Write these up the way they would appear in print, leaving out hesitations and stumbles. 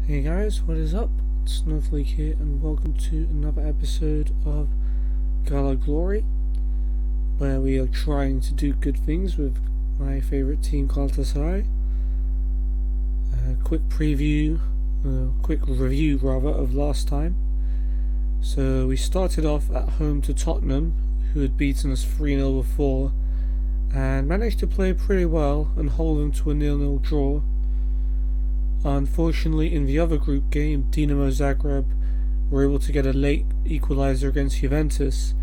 Hey guys, what is up? It's Snowflake here, and welcome to another episode of Gala Glory, where we are trying to do good things with my favourite team, Galatasaray. Quick review of last time. So we started off at home to Tottenham, who had beaten us 3-0 before, and managed to play pretty well and hold them to a 0-0 draw. Unfortunately, in the other group game, Dinamo Zagreb were able to get a late equaliser against Juventus,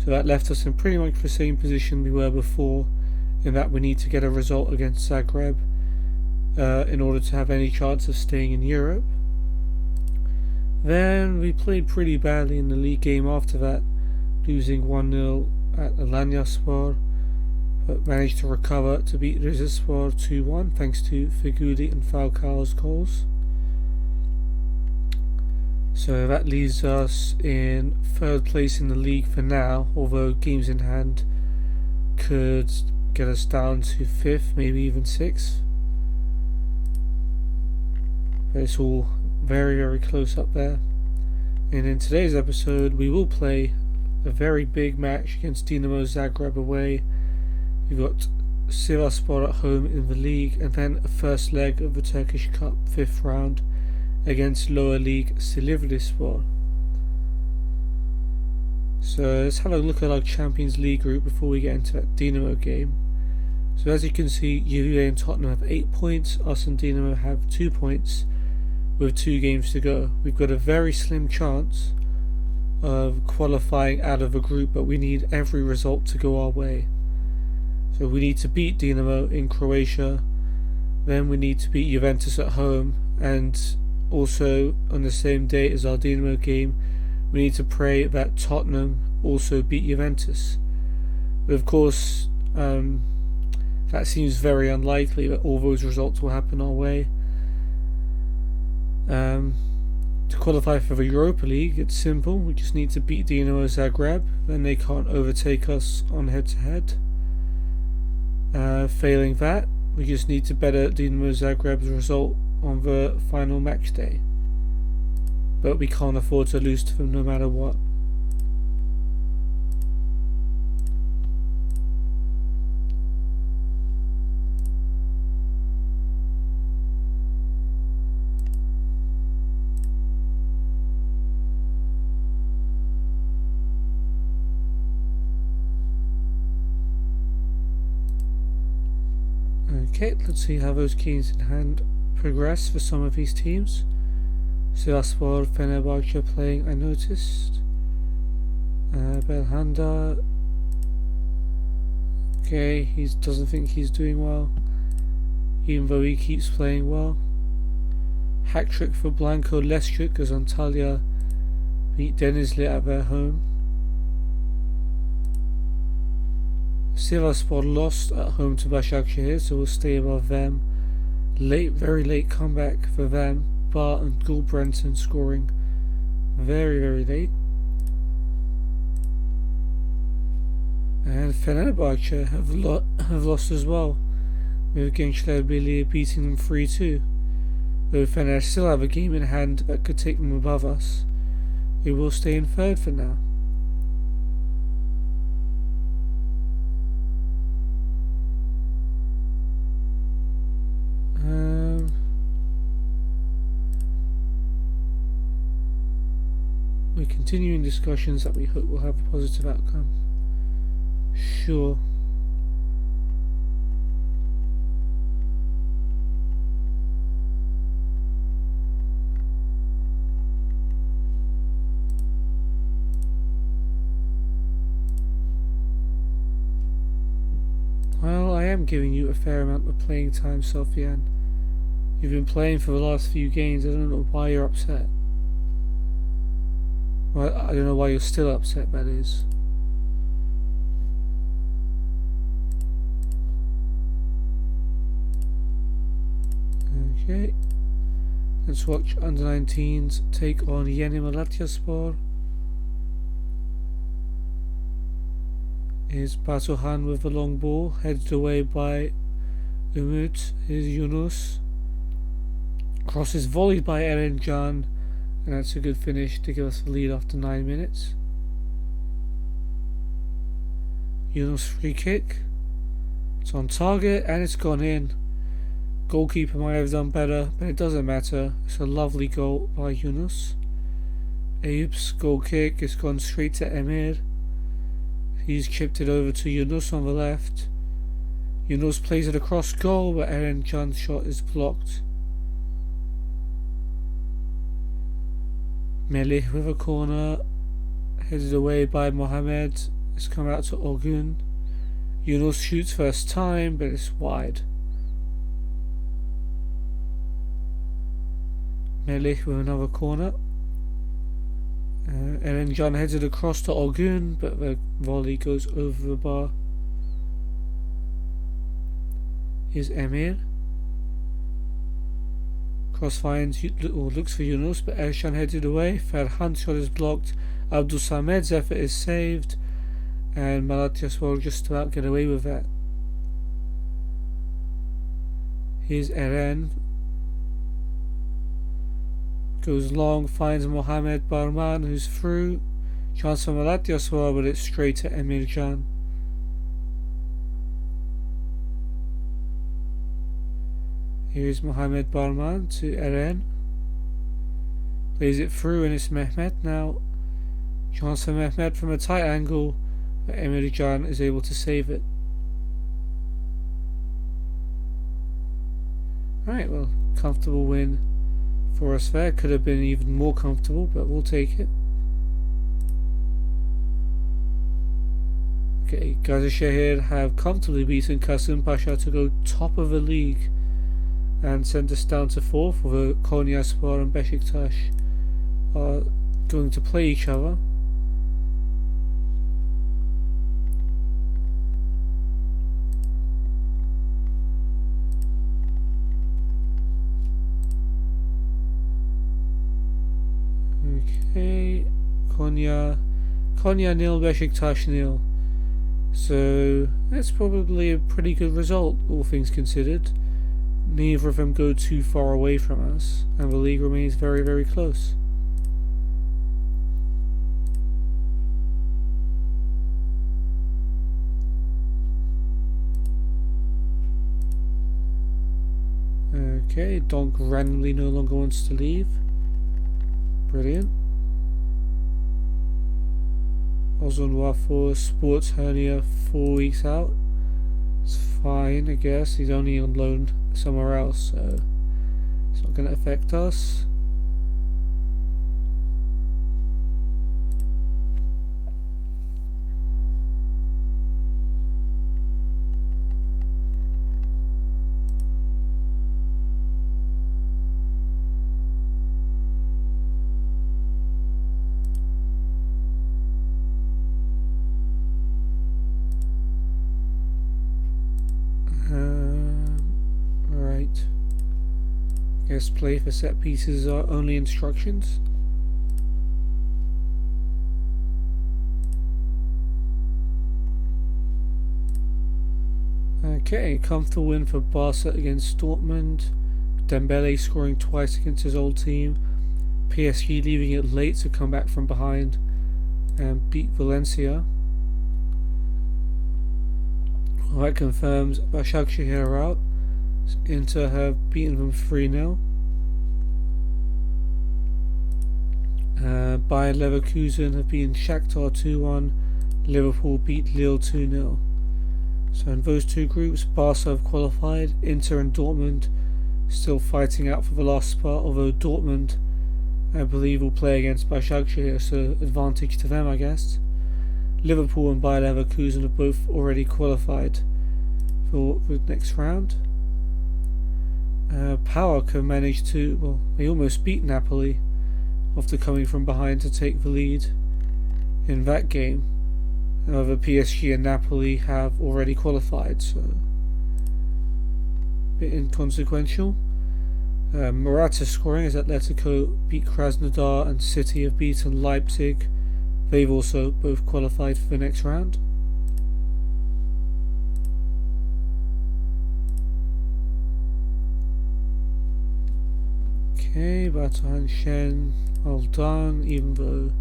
so that left us in pretty much the same position we were before, in that we need to get a result against Zagreb in order to have any chance of staying in Europe. Then we played pretty badly in the league game after that, losing 1-0 at Alanyaspor, but managed to recover to beat Rizespor 2-1 thanks to Figuli and Falcao's goals. So that leaves us in third place in the league for now, although games in hand could get us down to fifth, maybe even sixth. But it's all very, very close up there. And in today's episode, we will play a very big match against Dinamo Zagreb away. We've got Sivasspor at home in the league, and then a first leg of the Turkish Cup 5th round against lower league Silivrispor. So let's have a look at our Champions League group before we get into that Dinamo game. So as you can see, Juve and Tottenham have 8 points, us and Dinamo have 2 points with 2 games to go. We've got a very slim chance of qualifying out of the group, but we need every result to go our way. So we need to beat Dinamo in Croatia, then we need to beat Juventus at home, and also on the same day as our Dinamo game, we need to pray that Tottenham also beat Juventus. But of course, that seems very unlikely that all those results will happen our way. To qualify for the Europa League, it's simple. We just need to beat Dinamo Zagreb, then they can't overtake us on head-to-head. Failing that, we just need to better Dinamo Zagreb's result on the final match day. But we can't afford to lose to them no matter what. Okay, let's see how those games in hand progress for some of these teams. Sivasspor, Fenerbahce playing, I noticed. Belhanda. Okay, he doesn't think he's doing well, even though he keeps playing well. Hat-trick for Blanco Leschuk as Antalya beat Denizli at their home. Sivasspor lost at home to Başakşehir, so we'll stay above them. Very late comeback for them. Bar and Gulbrenton scoring very, very late. And Fenerbahce have lost as well, with Gençler Birliği beating them 3-2. Though Fener still have a game in hand that could take them above us, we will stay in third for now. We're continuing discussions that we hope will have a positive outcome. Sure. Well, I am giving you a fair amount of playing time, Sofian. You've been playing for the last few games. I don't know why you're upset. Well, I don't know why you're still upset, that is. Okay. Let's watch under-19s take on Yeni Malatyaspor. Is Batuhan with the long ball, headed away by Umut, is Yunus. Cross is volleyed by Eren Can, and that's a good finish to give us the lead after 9 minutes. Yunus free kick. It's on target and it's gone in. Goalkeeper might have done better, but it doesn't matter. It's a lovely goal by Yunus. Ayub's goal kick has gone straight to Emir. He's chipped it over to Yunus on the left. Yunus plays it across goal, but Eren Can's shot is blocked. Melih with a corner, headed away by Mohamed. It's come out to Orgun. Yunus shoots first time, but it's wide. Melih with another corner. Eren Can heads it across to Orgun, but the volley goes over the bar. Here's Emir. Cross finds or looks for Yunus, but Erşan heads it away. Ferhan's shot is blocked. Abdul Samed's effort is saved, and Malatyaspor just about get away with that. Here's Eren. Goes long, finds Mohamed Barman, who's through. Chance for Malatyaspor, but it's straight to Emir Can. Here's Mohamed Barman to Eren. Plays it through, and it's Mehmet now. Chance for Mehmet from a tight angle, but Emir Can is able to save it. Alright, well, comfortable win for us there. Could have been even more comfortable, but we'll take it. Okay, Gazişehir have comfortably beaten Kasımpaşa to go top of the league and send us down to 4th, although Konyaspor and Beşiktaş are going to play each other. Okay, Konya 0, Beşiktaş 0. So that's probably a pretty good result, all things considered. Neither of them go too far away from us, and the league remains very, very close. Okay, Donk randomly no longer wants to leave. Brilliant. Ozon for sports hernia 4 weeks out. It's fine, I guess. He's only on loan somewhere else, so it's not going to affect us. Right. Guess play for set pieces are only instructions. Okay, comfortable win for Barca against Dortmund. Dembele scoring twice against his old team. PSG leaving it late to come back from behind and beat Valencia. Well, that confirms Başakşehir are out. Inter have beaten them 3-0. Bayer Leverkusen have beaten Shakhtar 2-1. Liverpool beat Lille 2-0. So in those two groups, Barca have qualified. Inter and Dortmund still fighting out for the last spot, although Dortmund, I believe, will play against Başakşehir, so advantage to them, I guess. Liverpool and Bayer Leverkusen have both already qualified for the next round. PAOK have managed to, well, they almost beat Napoli after coming from behind to take the lead in that game. However, PSG and Napoli have already qualified, so a bit inconsequential. Morata scoring as Atletico beat Krasnodar and City have beaten Leipzig. They've also both qualified for the next round. Okay, Batuhan Shen, well done, even though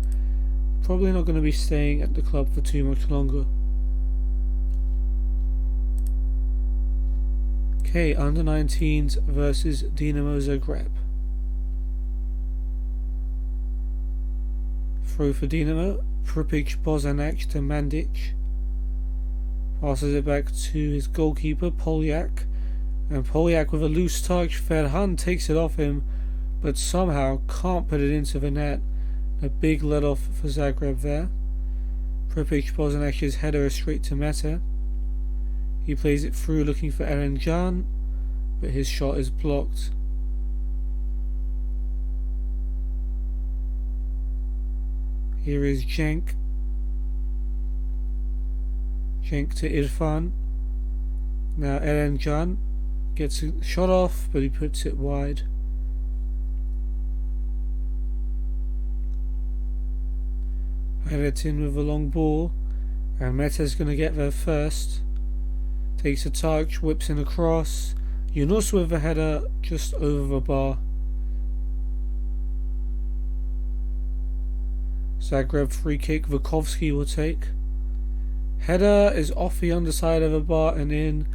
probably not going to be staying at the club for too much longer. Okay, under 19s versus Dinamo Zagreb. Throw for Dinamo, Pripic Bozanac to Mandic. Passes it back to his goalkeeper, Polyak. And Polyak with a loose touch, Ferhan takes it off him, but somehow can't put it into the net. A big let off for Zagreb there. Pripic Bozanac's header is straight to Meta. He plays it through looking for Erencan, but his shot is blocked. Here is Cenk. Cenk to Irfan. Now Erencan gets a shot off, but he puts it wide. Hayretin with a long ball, and Meta's going to get there first. Takes a touch, whips in a cross. Yunus with a header just over the bar. Zagreb free kick, Vukovski will take. Header is off the underside of the bar and in.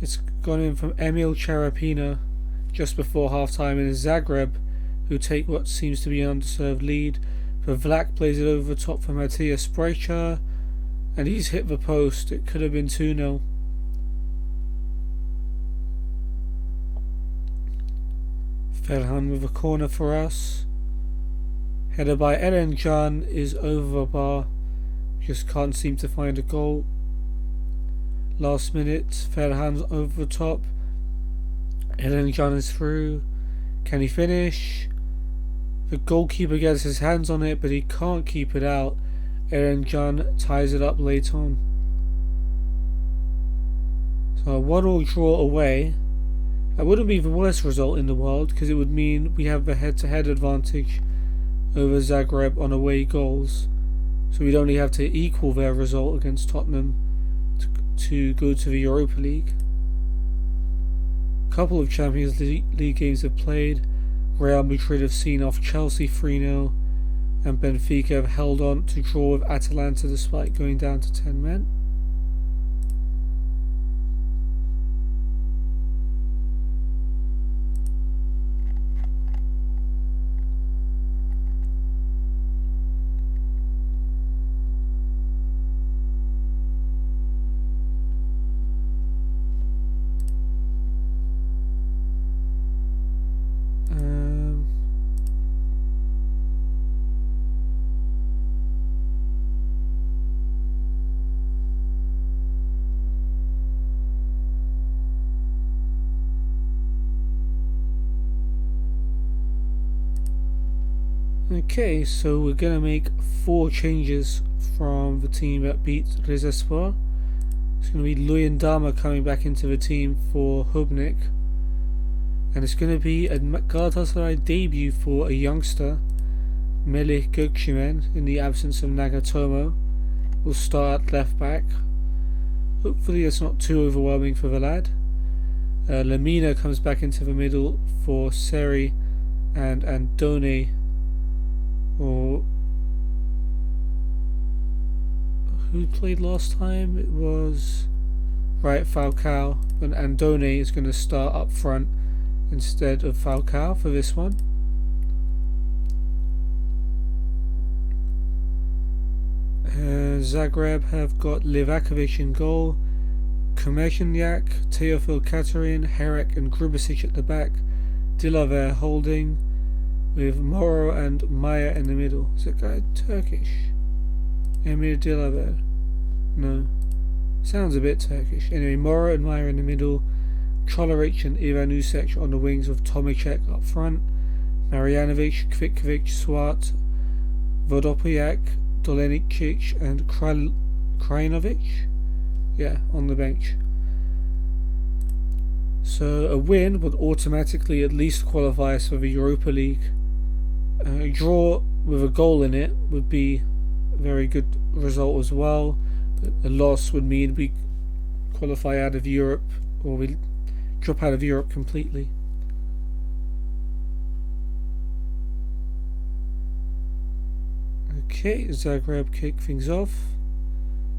It's gone in from Emil Charapina just before half time, and it's Zagreb who take what seems to be an undeserved lead. But Vlak plays it over the top for Matthias Sprecher, and he's hit the post. It could have been 2-0. Ferhan with a corner for us. Header by Erencan is over the bar. Just can't seem to find a goal. Last minute, Ferhan's over the top. Erencan is through. Can he finish? The goalkeeper gets his hands on it, but he can't keep it out. Erencan ties it up late on. So a 1-1 draw away. That wouldn't be the worst result in the world, because it would mean we have the head-to-head advantage over Zagreb on away goals. So we'd only have to equal their result against Tottenham to go to the Europa League. A couple of Champions League games have played. Real Madrid have seen off Chelsea 3-0, and Benfica have held on to draw with Atalanta despite going down to 10 men. Okay, so we're going to make 4 changes from the team that beat Rizespor. It's going to be Luyendama coming back into the team for Hubnik. And it's going to be a Galatasaray debut for a youngster, Melih Gökçemen, in the absence of Nagatomo. Will start at left back. Hopefully it's not too overwhelming for the lad. Lamina comes back into the middle for Seri and Andone. Or who played last time? It was Falcao, and Andone is going to start up front instead of Falcao for this one. Zagreb have got Livakovic in goal, Komeshniak, Teofil Katarin, Herek and Grubasic at the back, Dilaver holding, with Moro and Maya in the middle. Is that guy Turkish? Emir Dilaver? No. Sounds a bit Turkish. Anyway, Moro and Maya in the middle. Choleric and Ivanusek on the wings with Tomicek up front. Marjanovic, Kvikovic, Swart, Vodopoyak, Doleničić and Krajinovic? Yeah, on the bench. So a win would automatically at least qualify us for the Europa League. A draw with a goal in it would be a very good result as well. But a loss would mean we qualify out of Europe, or we drop out of Europe completely. Okay, Zagreb kick things off.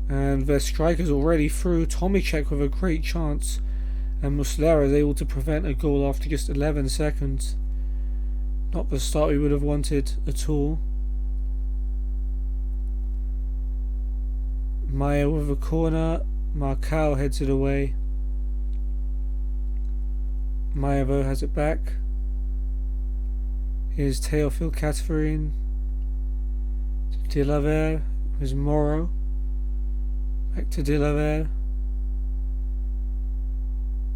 And their striker's already through. Tomicek with a great chance. And Muslera is able to prevent a goal after just 11 seconds. Not the start we would have wanted at all. Maya with a corner. Marcal heads it away. Maya though has it back. Here's Teofil Catherine. De La Ver. Here's Moro. Back to De La Ver.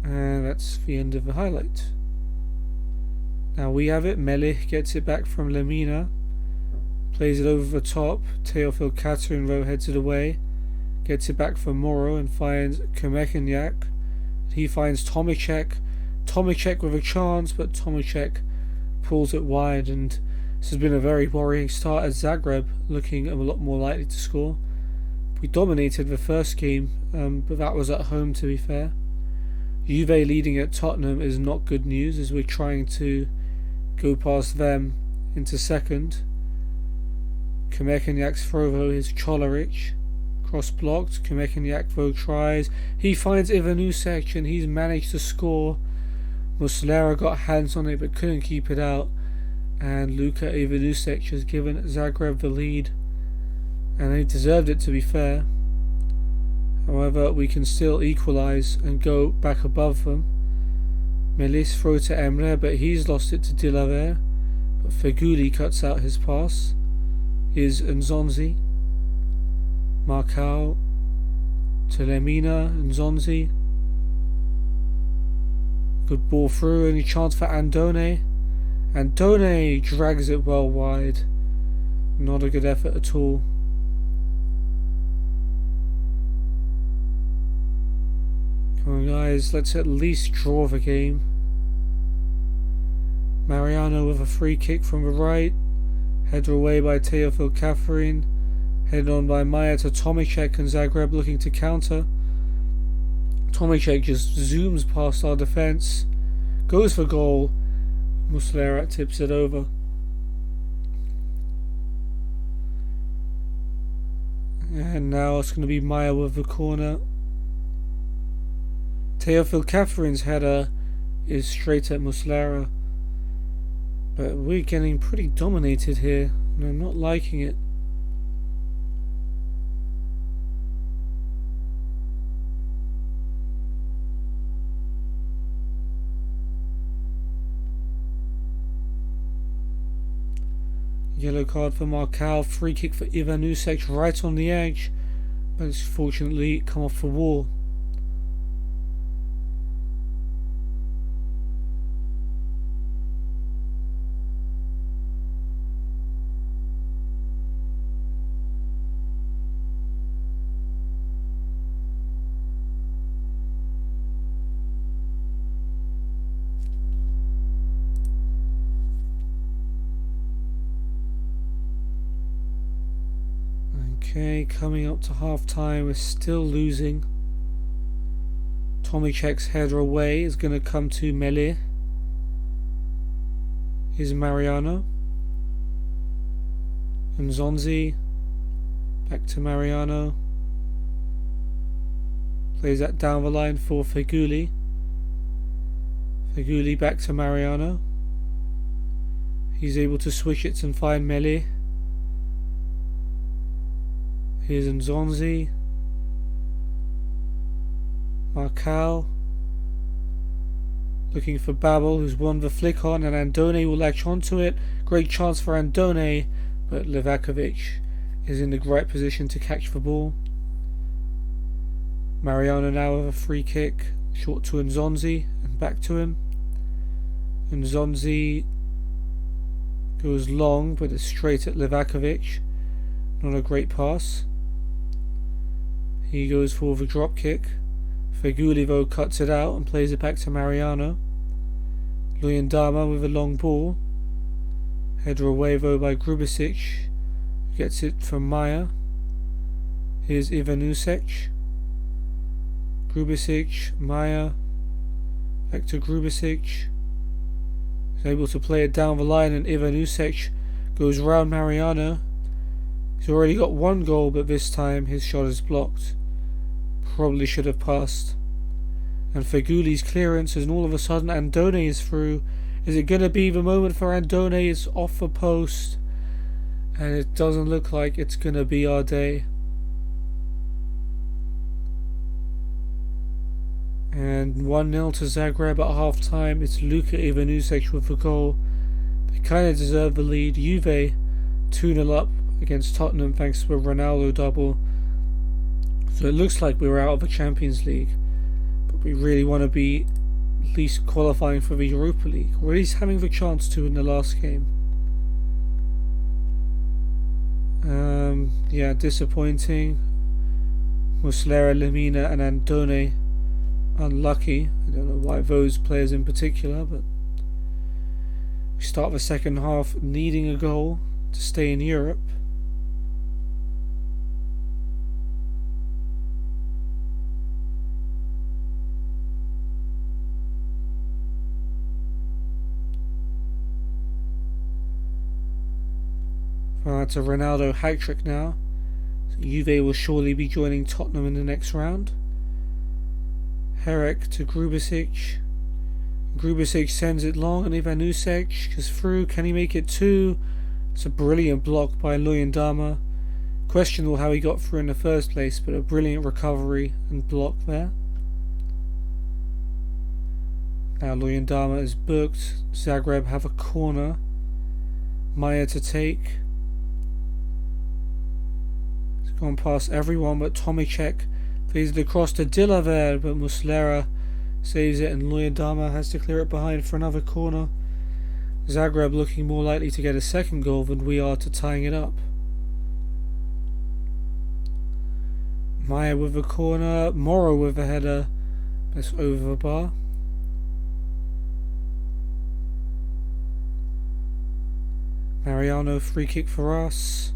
And that's the end of the highlight. Now we have it. Melih gets it back from Lemina. Plays it over the top. Teofil Catherine though heads it away. Gets it back from Moro and finds Kemekenyak. He finds Tomicek. Tomicek with a chance, but Tomicek pulls it wide, and this has been a very worrying start as Zagreb looking a lot more likely to score. We dominated the first game, but that was at home, to be fair. Juve leading at Tottenham is not good news as we're trying to go past them into second. Kemekenyak's throw though is Choleric. Cross blocked. Kemekenyak though tries. He finds Ivanusek and he's managed to score. Muslera got hands on it but couldn't keep it out. And Luka Ivanusek has given Zagreb the lead. And they deserved it, to be fair. However, we can still equalise and go back above them. Melis throw to Emre, but he's lost it to Dilaver. But Feguli cuts out his pass. Here's Nzonzi. Marcal to Lemina. Nzonzi. Good ball through. Any chance for Andone? Andone drags it well wide. Not a good effort at all. Come on guys, let's at least draw the game. Mariano with a free kick from the right. Header away by Teofil Catherine. Headed on by Maya to Tomicek, and Zagreb looking to counter. Tomicek just zooms past our defence. Goes for goal. Muslera tips it over. And now it's going to be Maya with the corner. Teofil Catherine's header is straight at Muslera. But we're getting pretty dominated here, and I'm not liking it. Yellow card for Marcal, free kick for Ivanusek right on the edge, but it's fortunately come off the wall. Okay, coming up to half time, we're still losing. Tomicek's header away is going to come to Melih. Here's Mariano. And Nzonzi. Back to Mariano. Plays that down the line for Feguli. Feguli back to Mariano. He's able to switch it and find Melih. Here's Nzonzi. Marcal. Looking for Babel, who's won the flick on, and Andone will latch onto it. Great chance for Andone, but Livakovic is in the right position to catch the ball. Mariano now with a free kick. Short to Nzonzi, and back to him. Nzonzi goes long, but it's straight at Livakovic. Not a great pass. He goes for the drop kick. Feguli though cuts it out and plays it back to Mariano. Luyendama with a long ball. Header away though by Grubisic. Gets it from Maya. Here's Ivanusek. Grubisic, Maya. Back to Grubisic. He's able to play it down the line, and Ivanusek goes round Mariano. He's already got one goal, but this time his shot is blocked. Probably should have passed. And Feguli's clearance, and all of a sudden Andone is through. Is it going to be the moment for Andone? It's off the post. And it doesn't look like it's going to be our day. And 1-0 to Zagreb at half time. It's Luka Ivanusek with the goal. They kind of deserve the lead. Juve 2-0 up against Tottenham thanks to a Ronaldo double. So it looks like we're out of the Champions League. But we really want to be at least qualifying for the Europa League. Or at least having the chance to in the last game. Yeah, disappointing. Muslera, Lemina and Andone unlucky. I don't know why those players in particular, but we start the second half needing a goal to stay in Europe. It's a Ronaldo hat-trick now. So Juve will surely be joining Tottenham in the next round. Herek to Grubasic. Grubasic sends it long and Ivanusek is through. Can he make it two? It's a brilliant block by Luyendama. Questionable how he got through in the first place, but a brilliant recovery and block there. Now Luyendama is booked. Zagreb have a corner. Maya to take. It's gone past everyone but Tomicek. Feeds it across to Dilaver, but Muslera saves it and Luyendama has to clear it behind for another corner. Zagreb looking more likely to get a second goal than we are to tying it up. Maya with a corner, Morrow with a header. That's over the bar. Mariano free kick for us.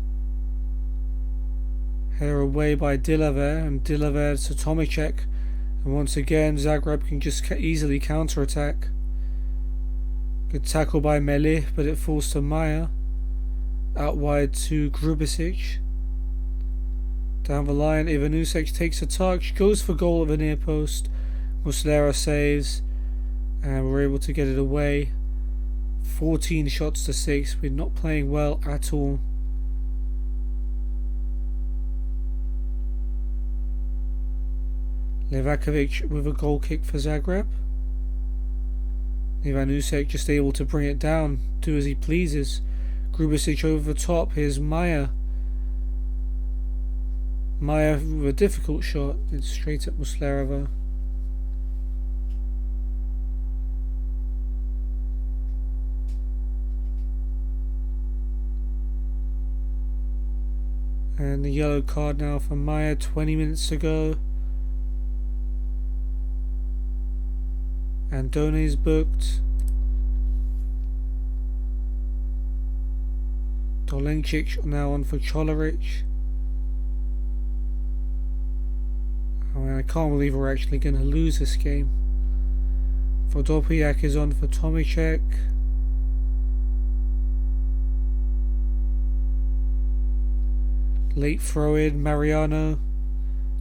Header away by Dilaver, and Dilaver to Tomicek, and once again Zagreb can just easily counter-attack. Good tackle by Melih, but it falls to Maya. Out wide to Grubasic. Down the line, Ivanusek takes a touch, goes for goal at the near post. Muslera saves, and we're able to get it away. 14 shots to 6. We're not playing well at all. Levakovic with a goal kick for Zagreb. Ivanusek just able to bring it down, do as he pleases. Grubasic over the top. Here's Maya. Maya with a difficult shot. It's straight at Muslera though. And the yellow card now for Maya, 20 minutes to go. Andone's booked. Dolencic now on for Choleric. I can't believe we're actually going to lose this game. Vodopiak is on for Tomicek. Late throw in, Mariano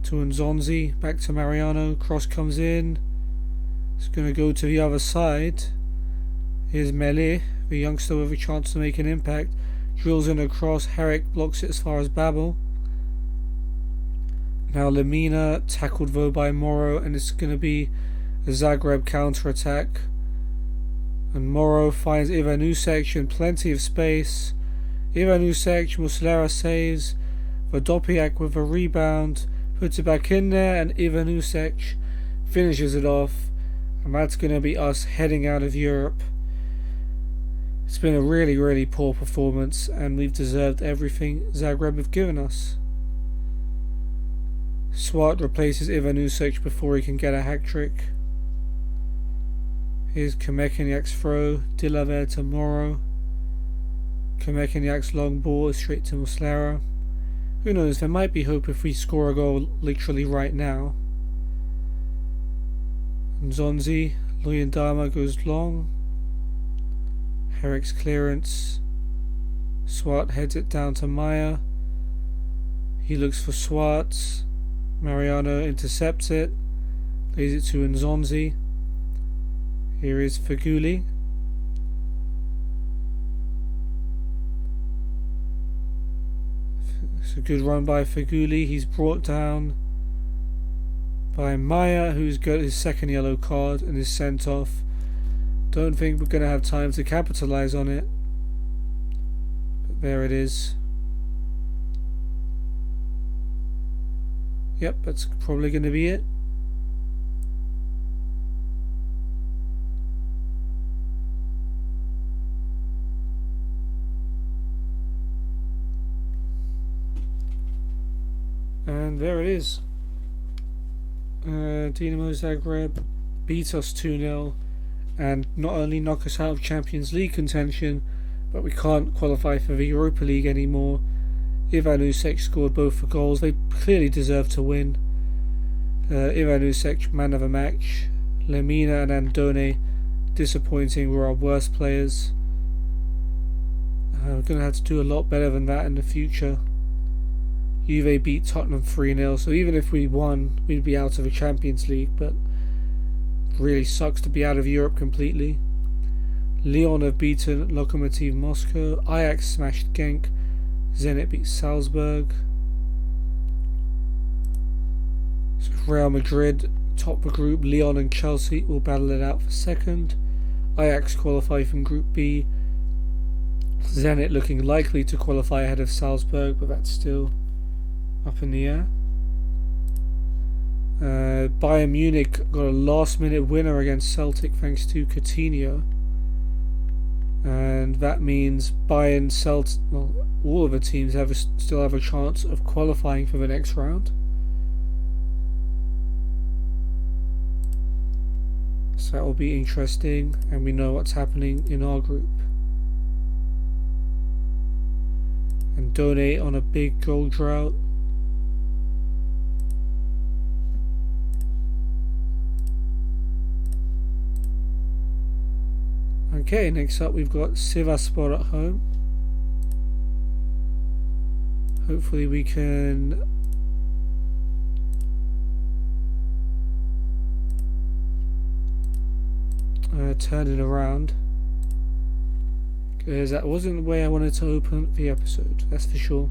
to Nzonzi. Back to Mariano. Cross comes in. It's going to go to the other side. Here's Melih, the youngster with a chance to make an impact. Drills in a cross. Herek blocks it as far as Babel. Now Lemina, tackled though by Morrow, and it's going to be a Zagreb counter-attack. And Morrow finds Ivanusek in plenty of space. Ivanusek, Muslera saves. Vodopiak with a rebound, puts it back in there, and Ivanusek finishes it off. And that's going to be us heading out of Europe. It's been a really, really poor performance, and we've deserved everything Zagreb have given us. Swart replaces Ivanusek before he can get a hat-trick. Here's Kamekiniak's throw, Dilaver to Morrow. Kamekiniak's long ball is straight to Muslera. Who knows, there might be hope if we score a goal literally right now. Nzonzi, Luyendama goes long. Herek's clearance. Swart heads it down to Maya. He looks for Swartz. Mariano intercepts it. Lays it to Nzonzi. Here is Feghouli. It's a good run by Feghouli. He's brought down by Maya, who's got his second yellow card and is sent off. Don't think we're going to have time to capitalise on it. But there it is. Yep, that's probably going to be it. And there it is. Dinamo Zagreb beat us 2-0 and not only knock us out of Champions League contention, but we can't qualify for the Europa League anymore. Ivanovic scored both the goals. They clearly deserve to win. Ivanovic, man of the match. Lemina and Andone, disappointing, were our worst players. We're going to have to do a lot better than that in the future. Juve beat Tottenham 3-0, so even if we won, we'd be out of the Champions League, but really sucks to be out of Europe completely. Lyon have beaten Lokomotiv Moscow. Ajax smashed Genk. Zenit beat Salzburg. So Real Madrid top the group. Lyon and Chelsea will battle it out for second. Ajax qualify from Group B. Zenit looking likely to qualify ahead of Salzburg, but that's still up in the air. Bayern Munich got a last minute winner against Celtic thanks to Coutinho, and that means Bayern, Celtic, well, all of the teams still have a chance of qualifying for the next round. So that will be interesting, and we know what's happening in our group. And Donate on a big goal drought. Okay, next up we've got Sivasspor at home. Hopefully we can turn it around, because that wasn't the way I wanted to open the episode, that's for sure.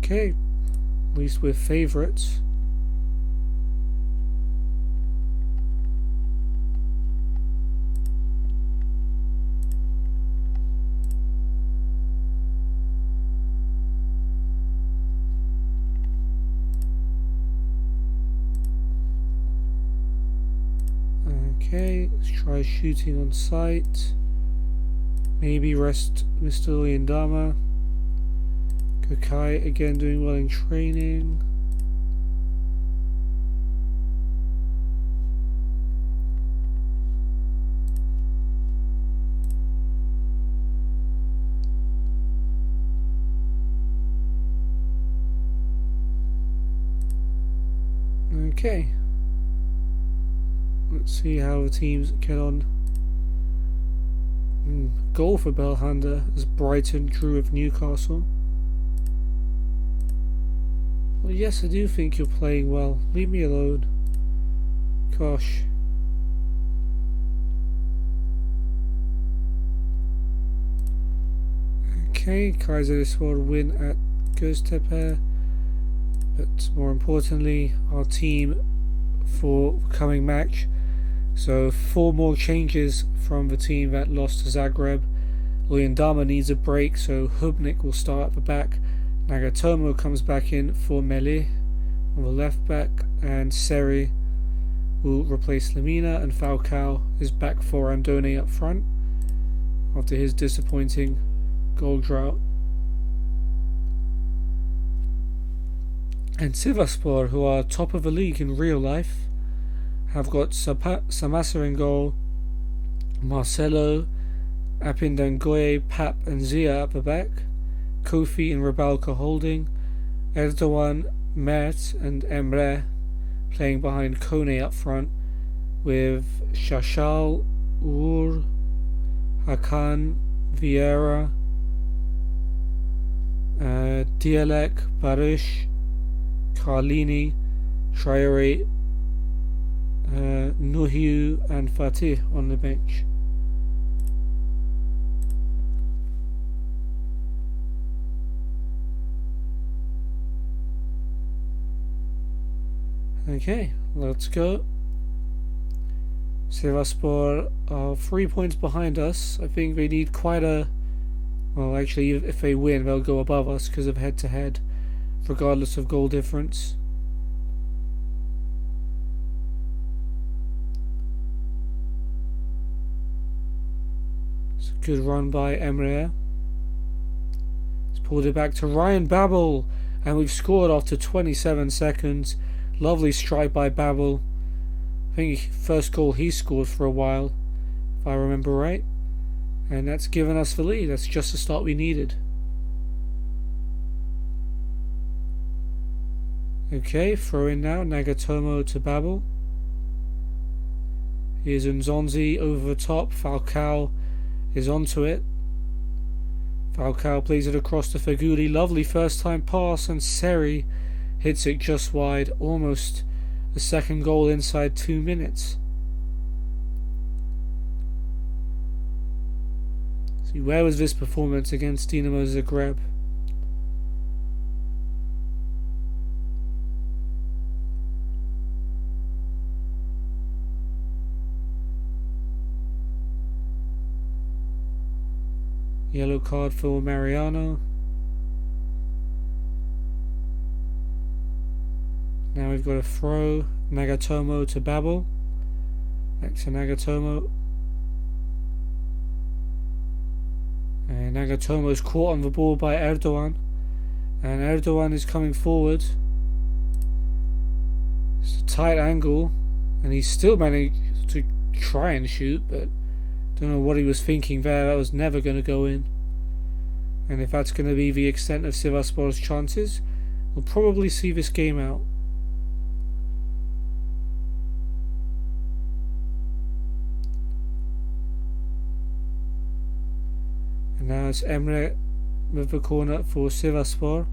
Okay, at least we're favourites. Okay, let's try shooting on sight. Maybe rest Mr. Oyindama. Kokai again doing well in training. Okay. Let's see how the teams get on. Goal for Belhanda as Brighton drew with Newcastle. Well, yes, I do think you're playing well. Leave me alone. Gosh. Okay, Kayserispor win at Göztepe. But more importantly, our team for the coming match. So 4 more changes from the team that lost to Zagreb. Oyindama needs a break, so Hubnik will start at the back. Nagatomo comes back in for Mele on the left back, and Seri will replace Lemina, and Falcao is back for Andone up front after his disappointing goal drought. And Sivasspor, who are top of the league in real life, have got Samasa in goal, Marcelo, Apindangoye, Pap and Zia at the back, Kofi and Rebalka holding, Erdogan, Mert and Emre playing behind Kone up front, with Shashal, Ur, Hakan, Vieira, Dialek, Barish, Carlini, Traore, Nuhiu and Fatih on the bench. Okay, let's go. Sivasspor are 3 points behind us. I think they need quite a... Well, actually, if they win, they'll go above us because of head-to-head, regardless of goal difference. It's a good run by Emre. He's pulled it back to Ryan Babel, and we've scored after 27 seconds. Lovely strike by Babel. I think first goal he scored for a while, if I remember right. And that's given us the lead. That's just the start we needed. Okay, throw in now. Nagatomo to Babel. Here's Nzonzi over the top. Falcao is onto it. Falcao plays it across to Feguli. Lovely first time pass, and Seri hits it just wide. Almost a second goal inside 2 minutes. See, where was this performance against Dinamo Zagreb? Yellow card for Mariano. Now we've got a throw. Nagatomo to Babel. Back to Nagatomo. And Nagatomo's caught on the ball by Erdogan. And Erdogan is coming forward. It's a tight angle. And he's still managed to try and shoot, but don't know what he was thinking there. That was never going to go in. And if that's going to be the extent of Sivasspor's chances, we'll probably see this game out. And now it's Emre with the corner for Sivasspor.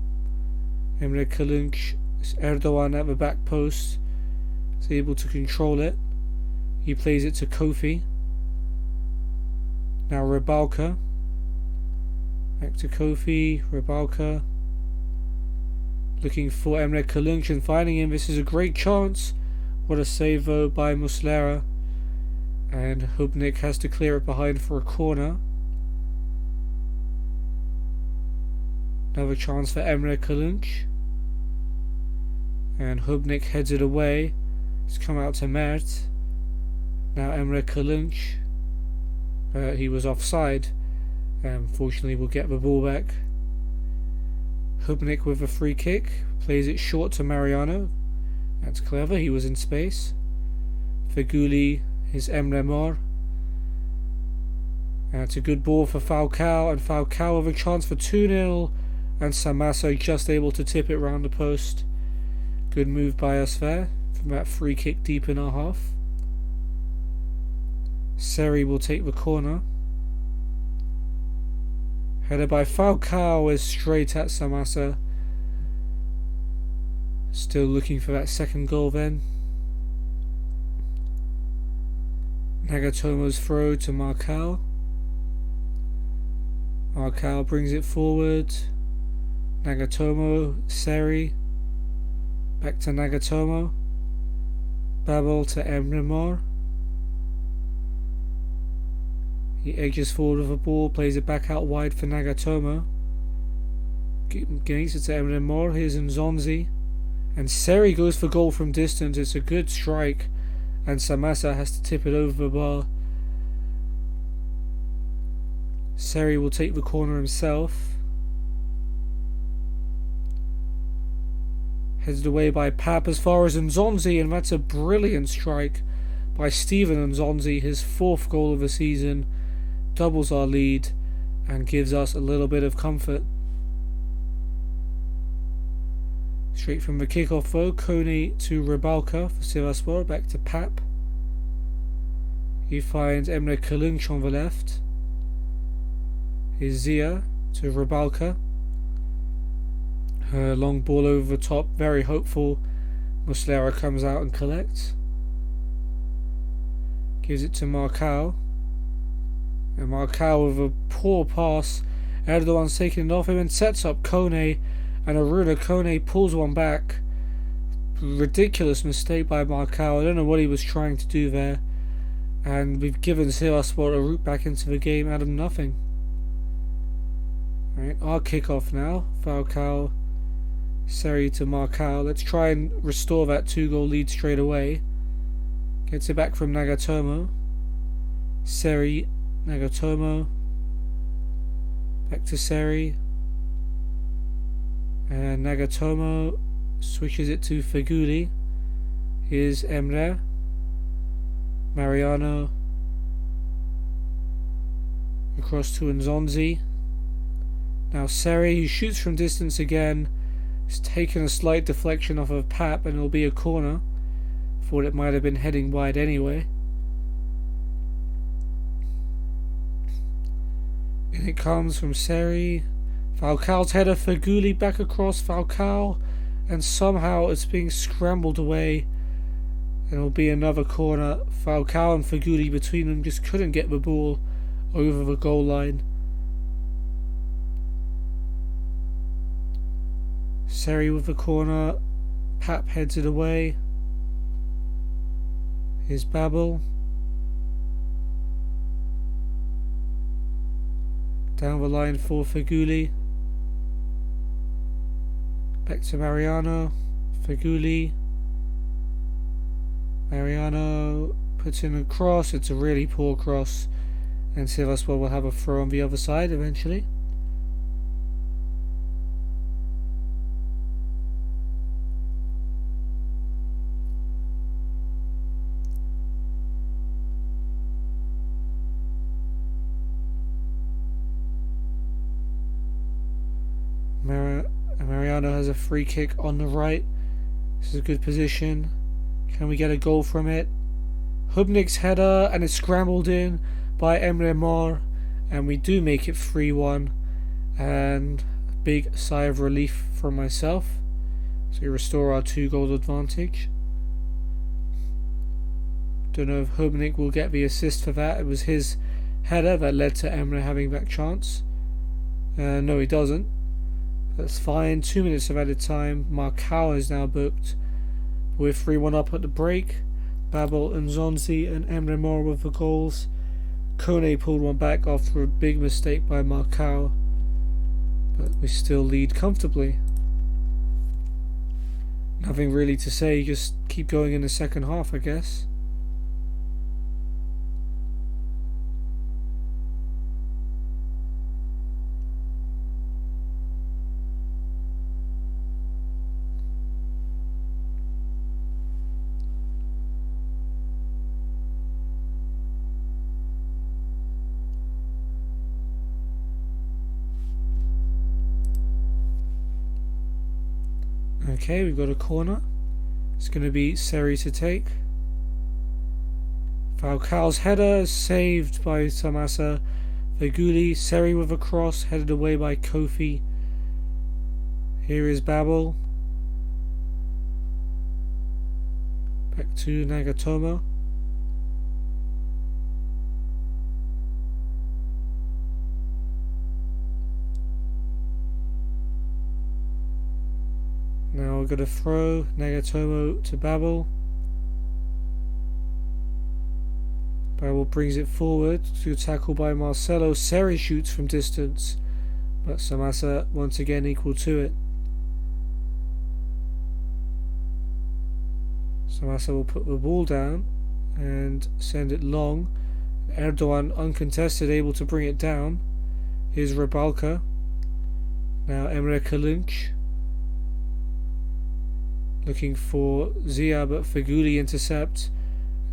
Emre Kılınç, Erdogan at the back post, is able to control it. He plays it to Kofi. Now Rebalka. Back to Kofi. Rebalka. Looking for Emre Kılınç and finding him. This is a great chance. What a save though by Muslera. And Hubnik has to clear it behind for a corner. Another chance for Emre Kılınç. And Hubnik heads it away. It's come out to Mert. Now Emre Kılınç. He was offside. Fortunately, we'll get the ball back. Hubnik with a free kick. Plays it short to Mariano. That's clever. He was in space. Feguli is Emre Mor. That's a good ball for Falcao. And Falcao with a chance for 2-0. And Samaso just able to tip it round the post. Good move by us there. From that free kick deep in our half. Seri will take the corner. Headed by Falcao is straight at Samasa. Still looking for that second goal then. Nagatomo's throw to Marcal. Marcal brings it forward. Nagatomo, Seri. Back to Nagatomo. Babel to Emre Mor. He edges forward with the ball, plays it back out wide for Nagatomo. Gains it to Emre Mor. Here's Nzonzi. And Seri goes for goal from distance. It's a good strike. And Samasa has to tip it over the bar. Seri will take the corner himself. Headed away by Pap as far as Nzonzi, and that's a brilliant strike by Steven Nzonzi, his 4th goal of the season, doubles our lead and gives us a little bit of comfort. Straight from the kickoff though, Kone to Rybalka for Sivasspor, back to Pap. He finds Emre Kılınç on the left. Here's Zia to Rybalka. Her long ball over the top, very hopeful. Muslera comes out and collects. Gives it to Marcao. And Marcao with a poor pass. Erdogan's taking it off him and sets up Kone. And Aruna Kone pulls one back. Ridiculous mistake by Marcao. I don't know what he was trying to do there. And we've given Sivasspor a route back into the game out of nothing. Right, our kickoff now. Falcao, Seri to Marcao. Let's try and restore that 2-goal lead straight away. Gets it back from Nagatomo. Seri, Nagatomo. Back to Seri. And Nagatomo switches it to Feguli. Here's Emre. Mariano. Across to Nzonzi. Now Seri, who shoots from distance again, has taken a slight deflection off of Pap, and it'll be a corner. Thought it might have been heading wide anyway. And it comes from Seri. Falcao's header, Feguli back across Falcao, and somehow it's being scrambled away. And it'll be another corner. Falcao and Feguli between them just couldn't get the ball over the goal line. Seri with the corner. Pap heads it away. Here's Babel. Down the line for Feguli. Back to Mariano. Feguli. Mariano puts in a cross. It's a really poor cross. And Sivasspor will have a throw on the other side eventually. Mariano has a free kick on the right. This is a good position. Can we get a goal from it? Hubnik's header, and it's scrambled in by Emre Mor, and we do make it 3-1, and a big sigh of relief from myself. So we restore our 2-goal advantage. Don't know if Hubnik will get the assist for that. It was his header that led to Emre having that chance. No, he doesn't. That's fine. 2 minutes of added time. Marcao is now booked. We're 3-1 up at the break. Babel and Nzonzi and Emre Mor with the goals. Kone pulled one back after a big mistake by Marcao. But we still lead comfortably. Nothing really to say. Just keep going in the second half, I guess. Okay, we've got a corner. It's going to be Seri to take. Falcao's header is saved by Tamasa. Feguli, Seri with a cross, headed away by Kofi. Here is Babel. Back to Nagatomo. Now we're going to throw Nagatomo to Babel. Babel brings it forward to tackle by Marcelo. Seri shoots from distance, but Samasa once again equal to it. Samasa will put the ball down and send it long. Erdogan uncontested, able to bring it down. Here's Rybalka. Now Emre Kılınç. looking for Zia, but Feguli intercept.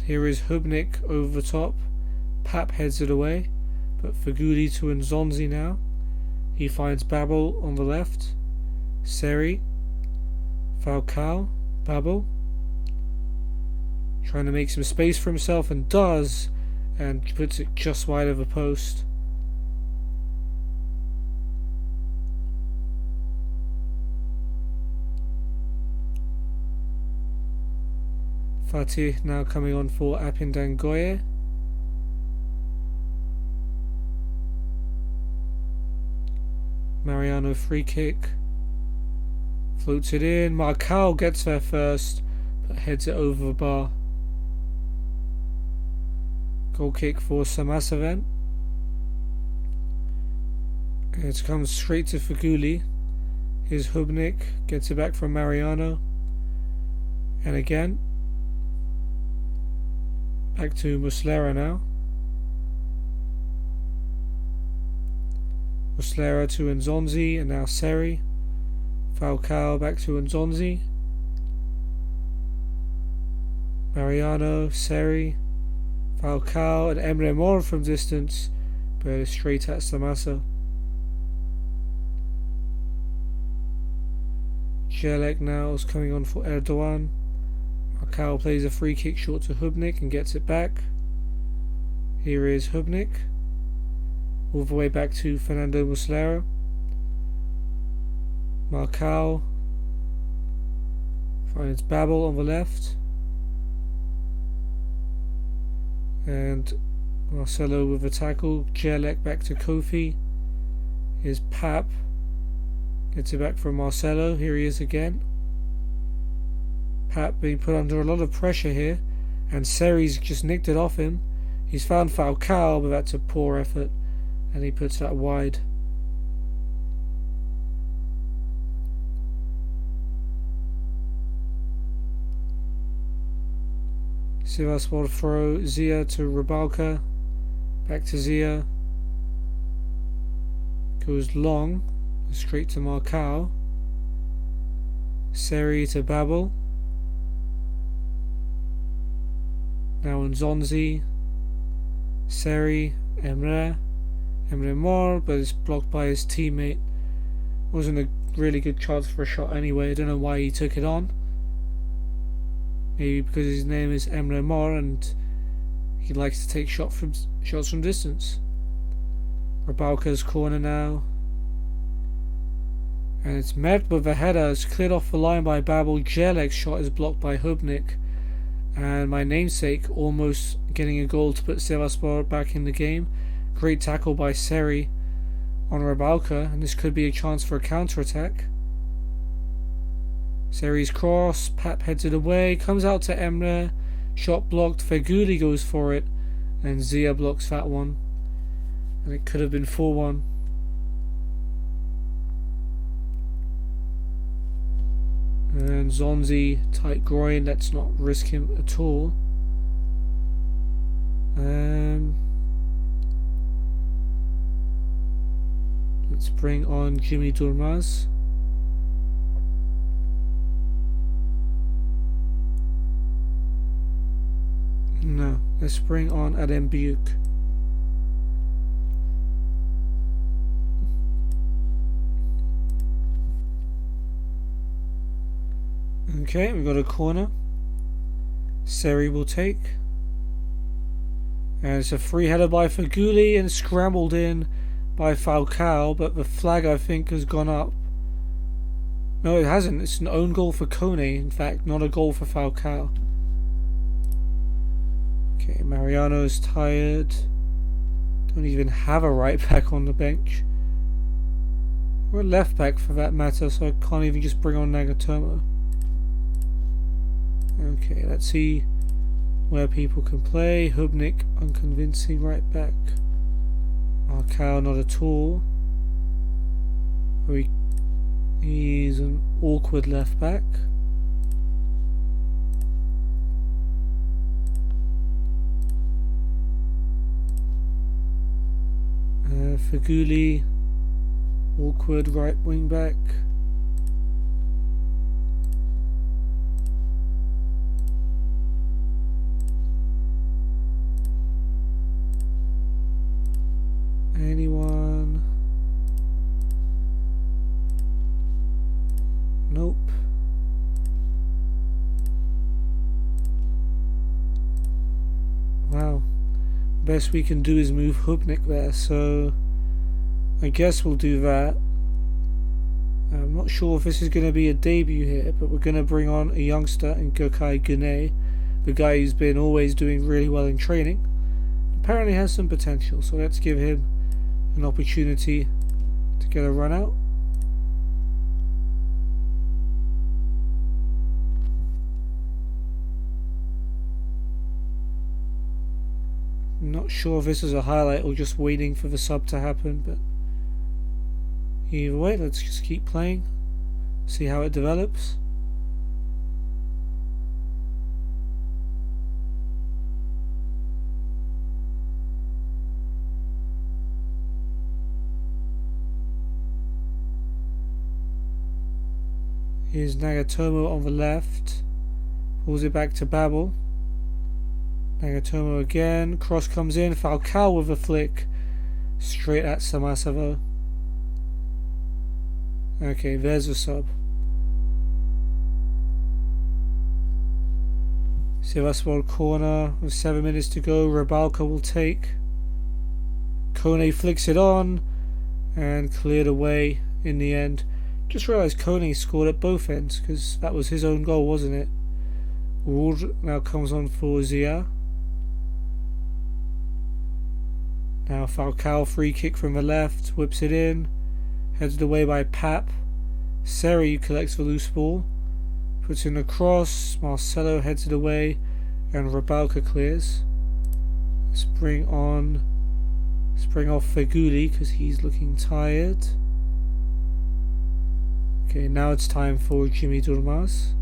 Here is Hubnik over the top. Pap heads it away, but Feguli to Nzonzi now. He finds Babel on the left. Seri, Falcao, Babel. Trying to make some space for himself, and does, and puts it just wide of the post. Fatih now coming on for Apindangoye. Mariano free kick. Floats it in. Marcal gets there first, but heads it over the bar. Goal kick for Samasavan. It comes straight to Feguli. Here's Hubnik. Gets it back from Mariano. And again. Back to Muslera now. Muslera to Nzonzi, and now Seri. Falcao back to Nzonzi. Mariano, Seri, Falcao, and Emre Mor from distance, but straight at Samasa. Jelek now is coming on for Erdogan. Falcao plays a free kick short to Hubnik and gets it back. Here is Hubnik. All the way back to Fernando Muslera. Marcal finds Babel on the left. And Marcelo with a tackle. Jelek back to Kofi. Here's Pap. Gets it back from Marcelo. Here he is again. Pap being put under a lot of pressure here, and Seri's just nicked it off him. He's found Falcao, but that's a poor effort, and he puts that wide. Sivasspor throw. Zia to Rybalka. Back to Zia. Goes long, straight to Marcal. Seri to Babel. Now Nzonzi, Seri, Emre Mor, but it's blocked by his teammate. Wasn't a really good chance for a shot anyway. I don't know why he took it on. Maybe because his name is Emre Mor and he likes to take shots from distance. Rybalka's corner now. And it's met with a header. It's cleared off the line by Babel. Jelek's shot is blocked by Hubnik. And my namesake almost getting a goal to put Sivasspor back in the game. Great tackle by Seri on Rybalka, and this could be a chance for a counter-attack. Seri's cross, Pap heads it away, comes out to Emre, shot blocked, Feguli goes for it, and Zia blocks that one. And it could have been 4-1. And Zonzi, tight groin, let's not risk him at all. Let's bring on Jimmy Durmaz. No, let's bring on Adem Büyük. Okay, we've got a corner. Seri will take. And it's a free header by Feguli and scrambled in by Falcao, but the flag I think has gone up. No, it hasn't. It's an own goal for Kone, in fact, not a goal for Falcao. Okay, Mariano's tired. Don't even have a right back on the bench. Or a left back for that matter, so I can't even just bring on Nagatomo. Okay, let's see where people can play. Hubnik, unconvincing right back. Marcal, not at all. He's an awkward left back. Feguli, awkward right wing back. best we can do is move Hubnik there, so I guess we'll do that. I'm not sure if this is going to be a debut here, but we're going to bring on a youngster in Gökay Güney, the guy who's been always doing really well in training. Apparently has some potential, so let's give him an opportunity to get a run out. I'm not sure if this is a highlight or just waiting for the sub to happen, but either way, let's just keep playing, see how it develops. Here's Nagatomo on the left, pulls it back to Babel. Nagatomo again, cross comes in, Falcao with a flick, straight at Samasavo. Okay, there's the sub. Sivasspor corner with 7 minutes to go. Rybalka will take. Kone flicks it on and cleared away in the end. Just realised Kone scored at both ends because that was his own goal, wasn't it? Wood now comes on for Zia. Now Falcao, free kick from the left, whips it in. Headed away by Pap. Seri collects the loose ball, puts in a cross. Marcelo heads it away, and Rybalka clears. Let's bring off Feguli because he's looking tired. Okay, now it's time for Jimmy Durmaz.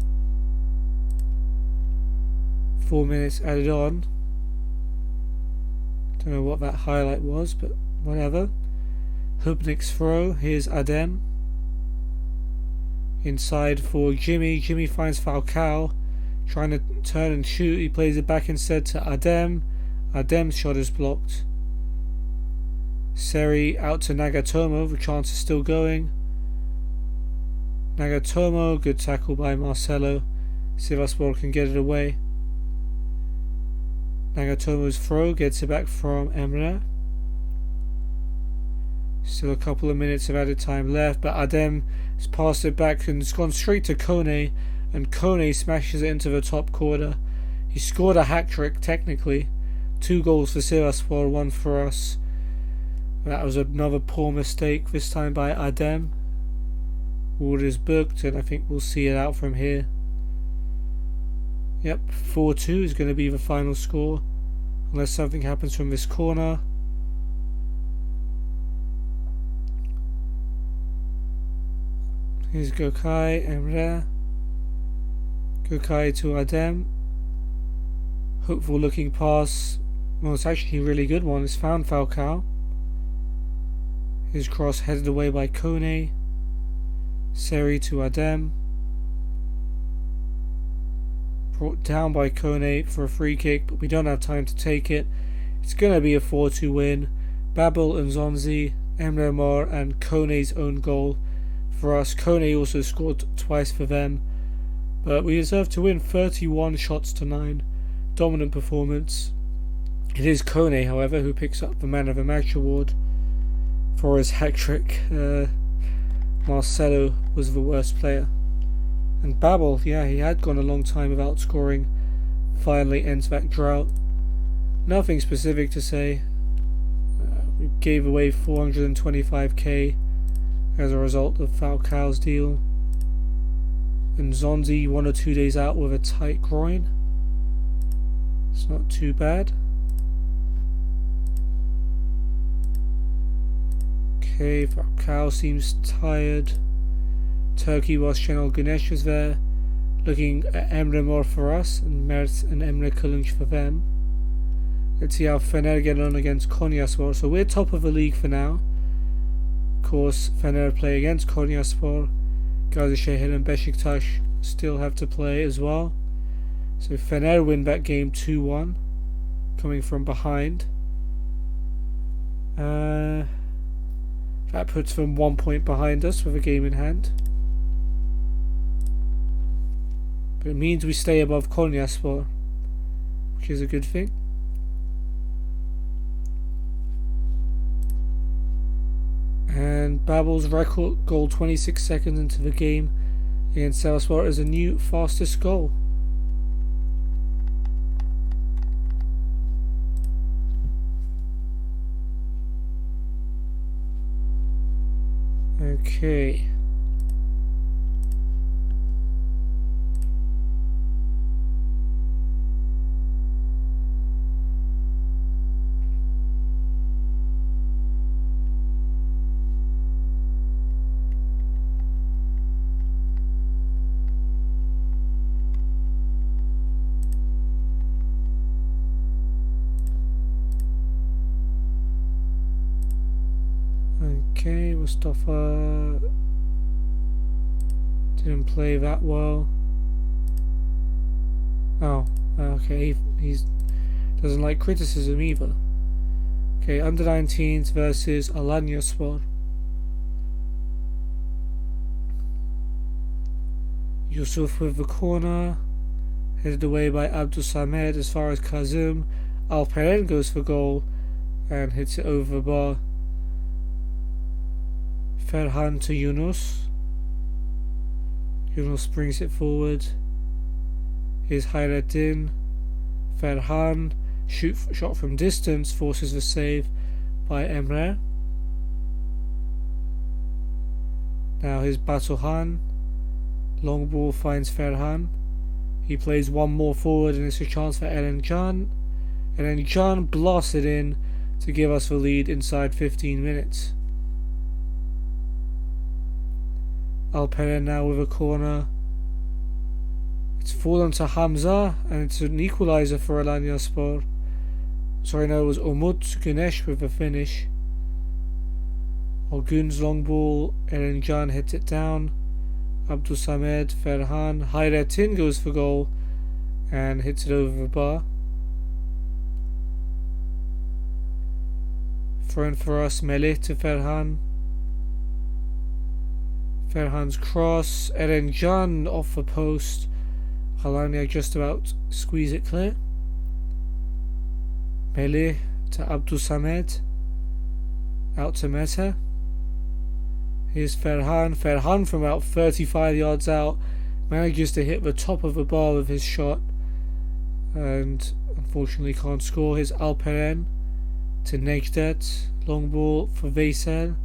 4 minutes added on. Don't know what that highlight was, but whatever. Hubnik's throw. Here's Adem. Inside for Jimmy. Jimmy finds Falcao, trying to turn and shoot. He plays it back instead to Adem. Adem's shot is blocked. Seri out to Nagatomo. The chance is still going. Nagatomo, good tackle by Marcelo. Sivasspor can get it away. Nagatomo's throw gets it back from Emre. Still a couple of minutes of added time left, but Adem has passed it back and it's gone straight to Kone, and Kone smashes it into the top corner. He scored a hat-trick, technically. 2 goals for Sivasspor, 1 for us. That was another poor mistake, this time by Adem. Wood is booked, and I think we'll see it out from here. Yep, 4-2 is going to be the final score, unless something happens from this corner. Here's Gökay, Emre. Gökay to Adem. Hopeful looking pass. Well, it's actually a really good one. It's found Falcao. His cross headed away by Kone. Seri to Adem. Brought down by Kone for a free kick, but we don't have time to take it. It's going to be a 4-2 win. Babel and Zonzi, Emre Mor, and Kone's own goal for us. Kone also scored twice for them, but we deserve to win. 31 shots to 9. Dominant performance. It is Kone, however, who picks up the Man of the Match award for his hat-trick. Marcelo was the worst player. And Babel, yeah, he had gone a long time without scoring. Finally ends that drought. Nothing specific to say. We gave away 425k as a result of Falcao's deal. And Zonzi 1 or 2 days out with a tight groin. It's not too bad. Okay, Falcao seems tired. Turkey was Şenol Güneş was there, looking at Emre Mor for us, and Mert and Emre Kılınç for them. Let's see how Fener get on against Konyaspor. So we're top of the league for now. Of course, Fener play against Konyaspor. Gazişehir and Beşiktaş still have to play as well. So Fener win that game 2-1, coming from behind. That puts them 1 point behind us with a game in hand. But it means we stay above Konyaspor, which is a good thing. And Babel's record goal 26 seconds into the game against Sivasspor is a new fastest goal. Okay. Okay, Mustafa didn't play that well. Oh, okay, he's doesn't like criticism either. Okay, under 19s versus Alanyaspor. Yusuf with the corner, headed away by Abdul Samed as far as Kazim. Alperen goes for goal and hits it over the bar. Ferhan to Yunus. Yunus brings it forward. Here's Hayrettin. Ferhan, shot from distance, forces the save by Emre. Now here's Batuhan. Long ball finds Ferhan. He plays one more forward and it's a chance for Erencan. Erencan blasts it in to give us the lead inside 15 minutes. Alperen now with a corner. It's fallen to Hamza and it's an equaliser for Alanyaspor. Sorry, no, it was Umut Güneş with a finish. Olgun's long ball, Erencan hits it down. Abdul Samed, Ferhan, Hayrettin goes for goal and hits it over the bar. Thrown for us, Melih to Ferhan. Ferhan's cross, Erencan off the post. Alanya just about squeeze it clear. Melih to Abdul Samed. Out to Meta. Here's Ferhan. Ferhan from about 35 yards out manages to hit the top of the bar with his shot and unfortunately can't score. Here's Alperen to Necdet. Long ball for Veysel.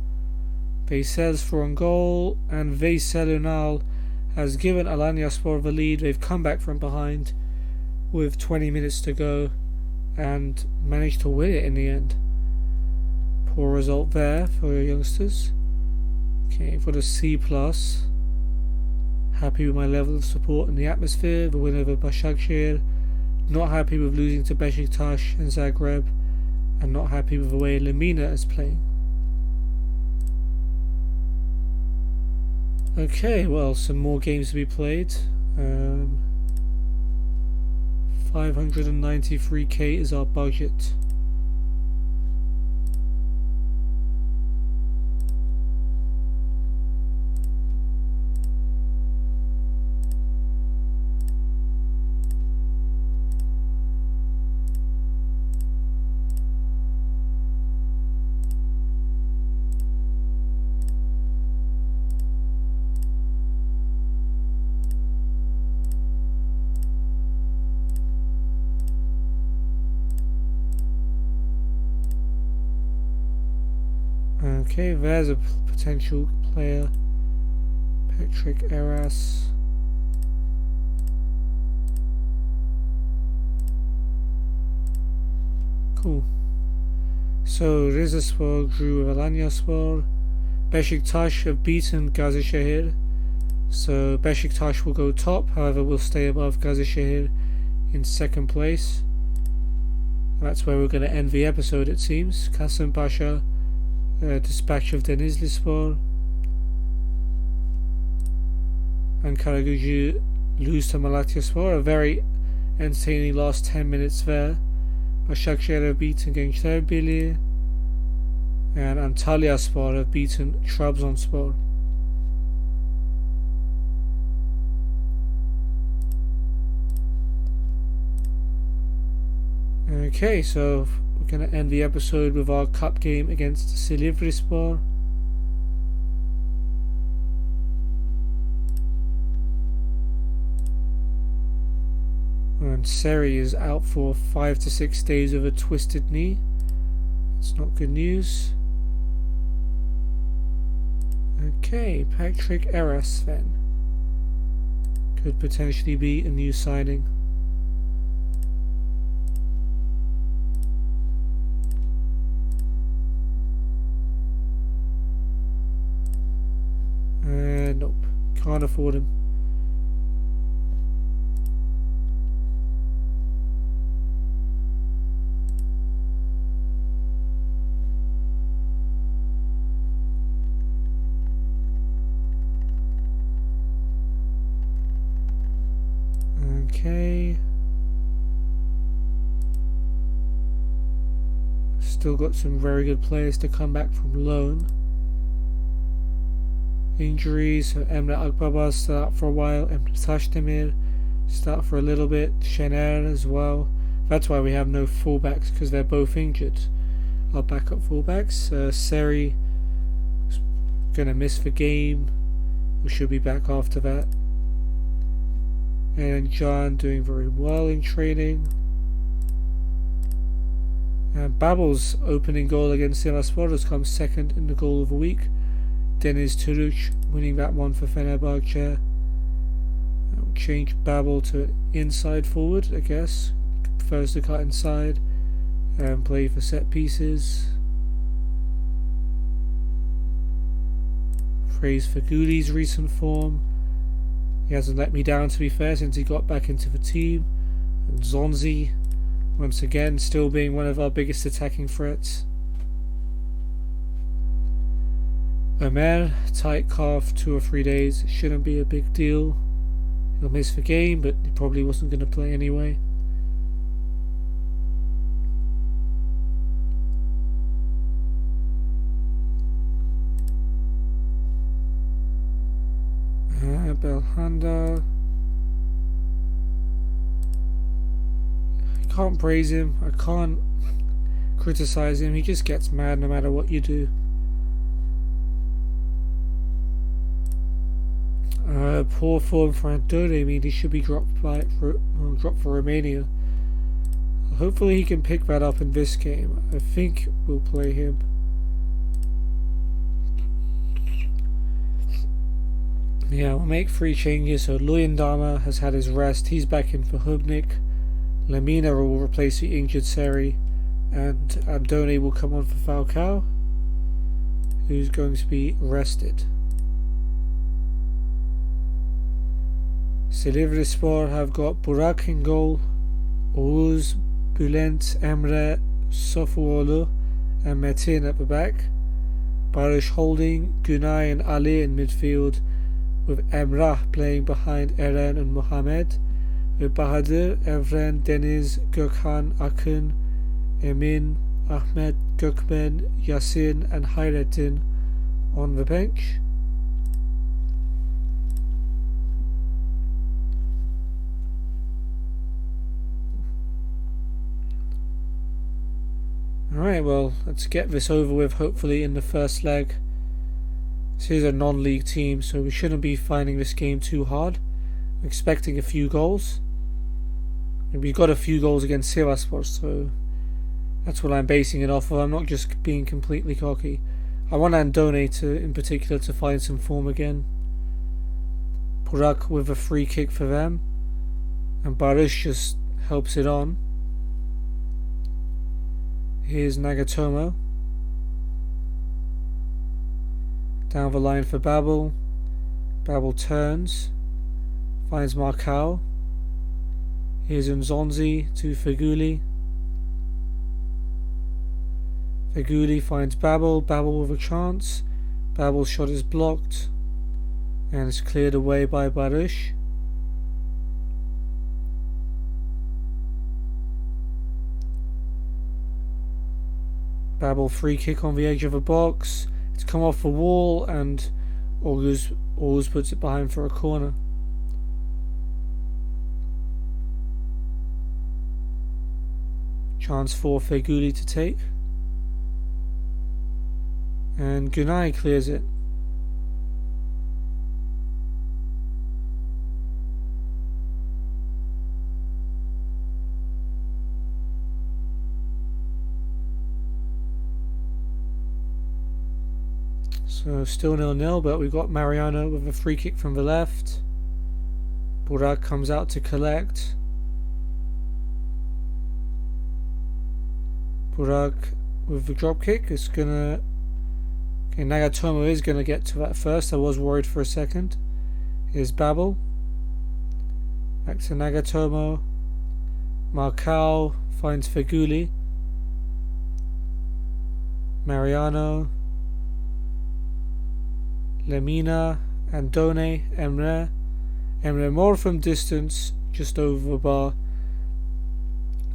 Veysel's thrown goal and Veysel Ünal has given Alanyaspor the lead. They've come back from behind with 20 minutes to go and managed to win it in the end. Poor result there for your youngsters. Okay, for the C+. Happy with my level of support and the atmosphere. The win over Başakşehir. Not happy with losing to Beşiktaş and Zagreb. And not happy with the way Lemina is playing. Okay, well, some more games to be played. 593k is our budget. Okay, there's a potential player. Patrick Eras. Cool. So Rizespor drew with Alanyaspor. Beşiktaş have beaten Gazişehir. So Beşiktaş will go top, however will stay above Gazişehir in second place. That's where we're going to end the episode, it seems. Kasımpaşa dispatch of Denizlispor. And Karagücü lose to Malatyaspor. A very entertaining last 10 minutes there. Başakşehir have beaten Gençlerbirliği. And Antalyaspor have beaten Trabzonspor. Okay, so we're going to end the episode with our cup game against Silivrispor. And Seri is out for 5 to 6 days with a twisted knee. It's not good news. Okay, Patrick Eras then. Could potentially be a new signing. Nope, can't afford him. Okay. Still got some very good players to come back from loan. Injuries, so Emre Akbaba still out for a while, Emre Tashdemir still out for a little bit, Şener as well. That's why we have no fullbacks, because they're both injured. Our backup fullbacks, Seri is gonna miss the game. We should be back after that. And John doing very well in training. And Babel's opening goal against Sivasspor has come second in the goal of the week. Deniz Türüç winning that one for Fenerbahçe. I'll change Babel to an inside forward, I guess. Prefers to cut inside and play for set pieces. Praise for Guli's recent form. He hasn't let me down, to be fair, since he got back into the team. And Zonzi, once again, still being one of our biggest attacking threats. Ömer, tight calf, 2 or 3 days. Shouldn't be a big deal. He'll miss the game, but he probably wasn't going to play anyway. Belhanda. I can't praise him. I can't criticize him. He just gets mad no matter what you do. Poor form for Andone. I mean, he should be dropped for Romania. Hopefully he can pick that up in this game. I think we'll play him. Yeah, we'll make 3 changes. So Luyendama has had his rest. He's back in for Hubnik. Lamina will replace the injured Seri. And Andone will come on for Falcao, who's going to be rested. Silivrispor have got Burak in goal, Oğuz, Bülent, Emre, Sofuoğlu and Metin at the back. Barış holding, Günay and Ali in midfield, with Emrah playing behind Eren and Mohamed, with Bahadır, Evren, Deniz, Gökhan, Akın, Emin, Ahmet, Gökmen, Yasin and Hayrettin on the bench. Alright, well, let's get this over with, hopefully, in the first leg. This is a non-league team, so we shouldn't be finding this game too hard. I'm expecting a few goals. And we got a few goals against Sivasspor, so that's what I'm basing it off of. I'm not just being completely cocky. I want Andone in particular to find some form again. Burak with a free kick for them. And Barış just helps it on. Here's Nagatomo. Down the line for Babel. Babel turns. Finds Markau. Here's Nzonzi to Feguli. Feguli finds Babel. Babel with a chance. Babel's shot is blocked. And it's cleared away by Barış. Babel free kick on the edge of the box. It's come off the wall and Oğuz puts it behind for a corner. Chance for Feguli to take. And Günay clears it. So still 0-0, but we've got Mariano with a free kick from the left. Burak comes out to collect. Burak with the drop kick is gonna... Okay, Nagatomo is gonna get to that first. I was worried for a second. Here's Babel. Back to Nagatomo. Marcao finds Feguli. Mariano. Lemina. Andone. Emre. Emre more from distance, just over the bar.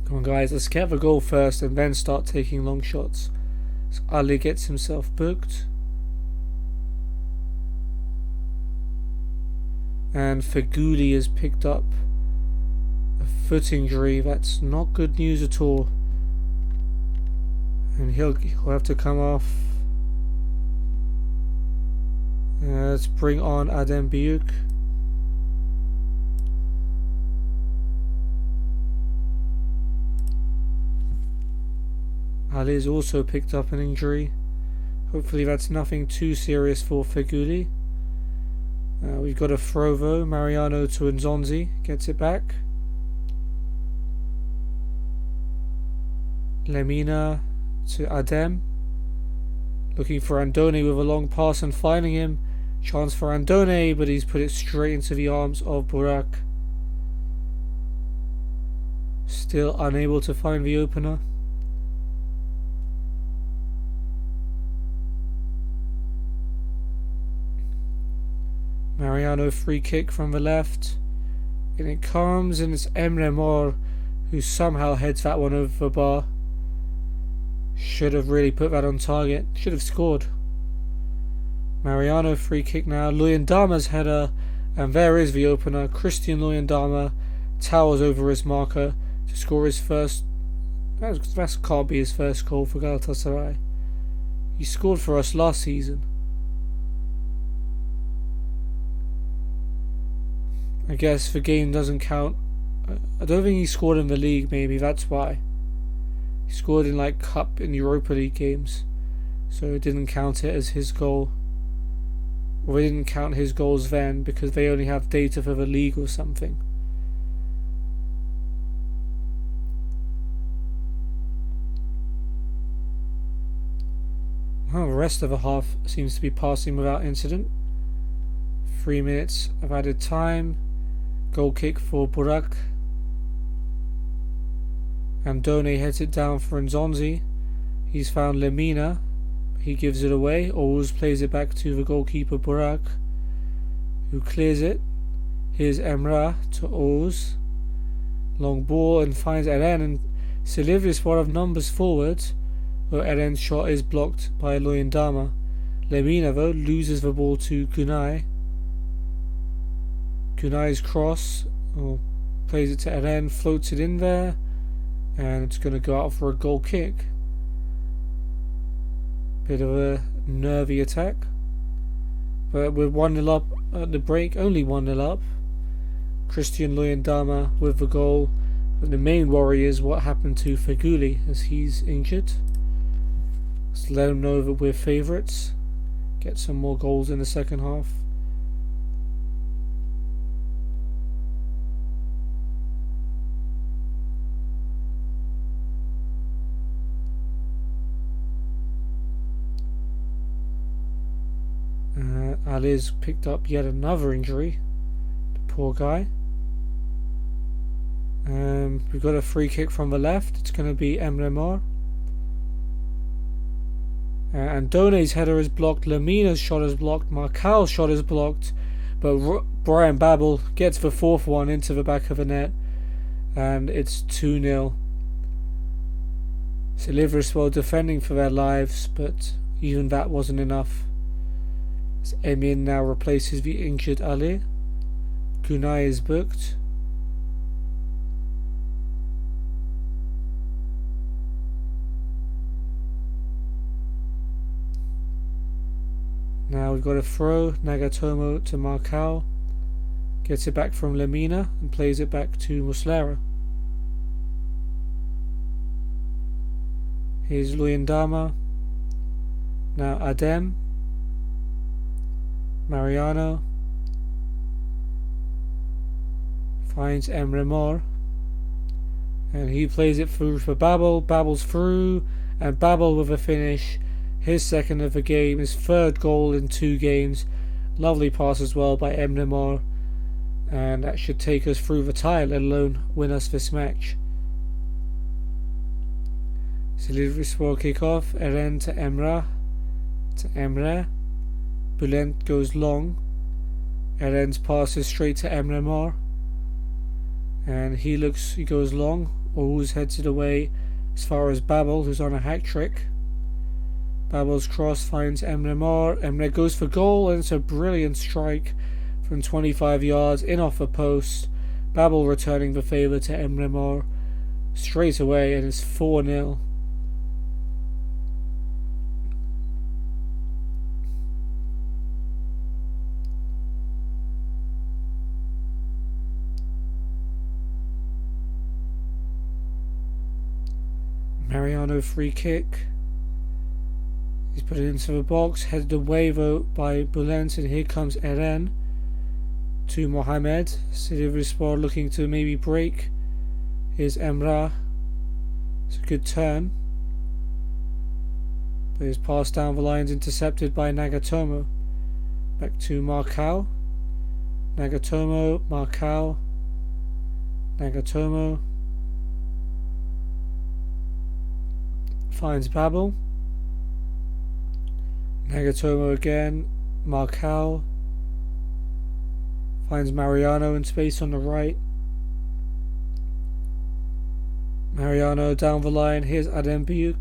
Come on guys, let's get the goal first and then start taking long shots. So Ali gets himself booked. And Feguli has picked up a foot injury. That's not good news at all. And he'll have to come off. Let's bring on Adem Biyuk. Ali's also picked up an injury. Hopefully that's nothing too serious for Feguli. We've got a throw though. Mariano to Nzonzi. Gets it back. Lemina to Adem. Looking for Andone with a long pass and finding him. Chance for Andone, but he's put it straight into the arms of Burak. Still unable to find the opener. Mariano free kick from the left. And it comes and it's Emre Mor who somehow heads that one over the bar. Should have really put that on target. Should have scored. Mariano free kick now. Luyendama's header. And there is the opener. Christian Luyendama towers over his marker to score his first. That can't be his first goal for Galatasaray. He scored for us last season. I guess the game doesn't count. I don't think he scored in the league, maybe that's why. He scored in like Cup and Europa League games, so it didn't count it as his goal. Or they didn't count his goals then because they only have data for the league or something. Well, the rest of the half seems to be passing without incident. 3 minutes of added time. Goal kick for Burak. Andone heads it down for Nzonzi. He's found Lemina. He gives it away. Oğuz plays it back to the goalkeeper Burak, who clears it. Here's Emrah to Oğuz. Long ball and finds Eren, and Silivri's one of numbers forward, where Eren's shot is blocked by Luyendama. Lemina though loses the ball to Günay. Günay's cross, plays it to Eren, floats it in there, and it's going to go out for a goal kick. Bit of a nervy attack, but we're 1-0 up at the break, only 1-0 up. Christian Luyendama with the goal, but the main worry is what happened to Feguli as he's injured. Let's let him know that we're favourites, get some more goals in the second half. Ali's picked up yet another injury. The poor guy. We've got a free kick from the left. It's going to be Emre Mor. And Done's header is blocked. Lemina's shot is blocked. Marcao's shot is blocked. But Brian Babel gets the fourth one into the back of the net. And it's 2-0. Silivris well defending for their lives, but even that wasn't enough. Emin now replaces the injured Ali. Günay is booked. Now we've got a throw. Nagatomo to Marcao. Gets it back from Lemina and plays it back to Muslera. Here's Luyendama. Now Adem. Mariano finds Emre Mor, and he plays it through for Babel. Babel's through, and Babel with a finish, his second of the game, his third goal in 2 games. Lovely pass as well by Emre Mor, and that should take us through the tie, let alone win us this match. Silivrispor kick off. Eren to Emre. Bülent goes long. Eren's pass is straight to Emre Mor, and he goes long. Oğuz heads it away as far as Babel, who's on a hat trick. Babel's cross finds Emre Mor. Emre goes for goal, and it's a brilliant strike from 25 yards in off the post. Babel returning the favour to Emre Mor straight away, and it's 4-0. Mariano free kick. He's put it into the box, headed away though by Bülent, and here comes Eren to Mohamed. Silivrispor looking to maybe break. Here's Emre. It's a good turn, but his pass down the line is intercepted by Nagatomo. Back to Marcao. Nagatomo, Marcao. Nagatomo finds Babel. Nagatomo again. Marcao finds Mariano in space on the right. Mariano down the line. Here's Adembuyuk.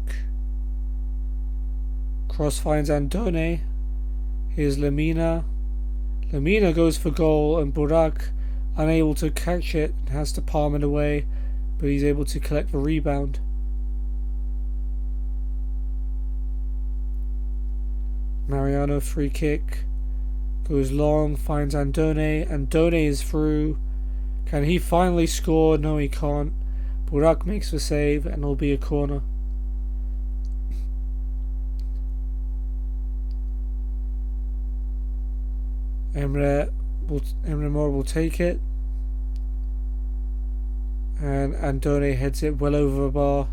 Cross finds Andone. Here's Lemina. Lemina goes for goal, and Burak, unable to catch it, has to palm it away, but he's able to collect the rebound. Mariano free kick, goes long, finds Andone. Andone is through. Can he finally score? No, he can't. Burak makes the save, and it'll be a corner. Emre Mor will take it, and Andone heads it well over the bar.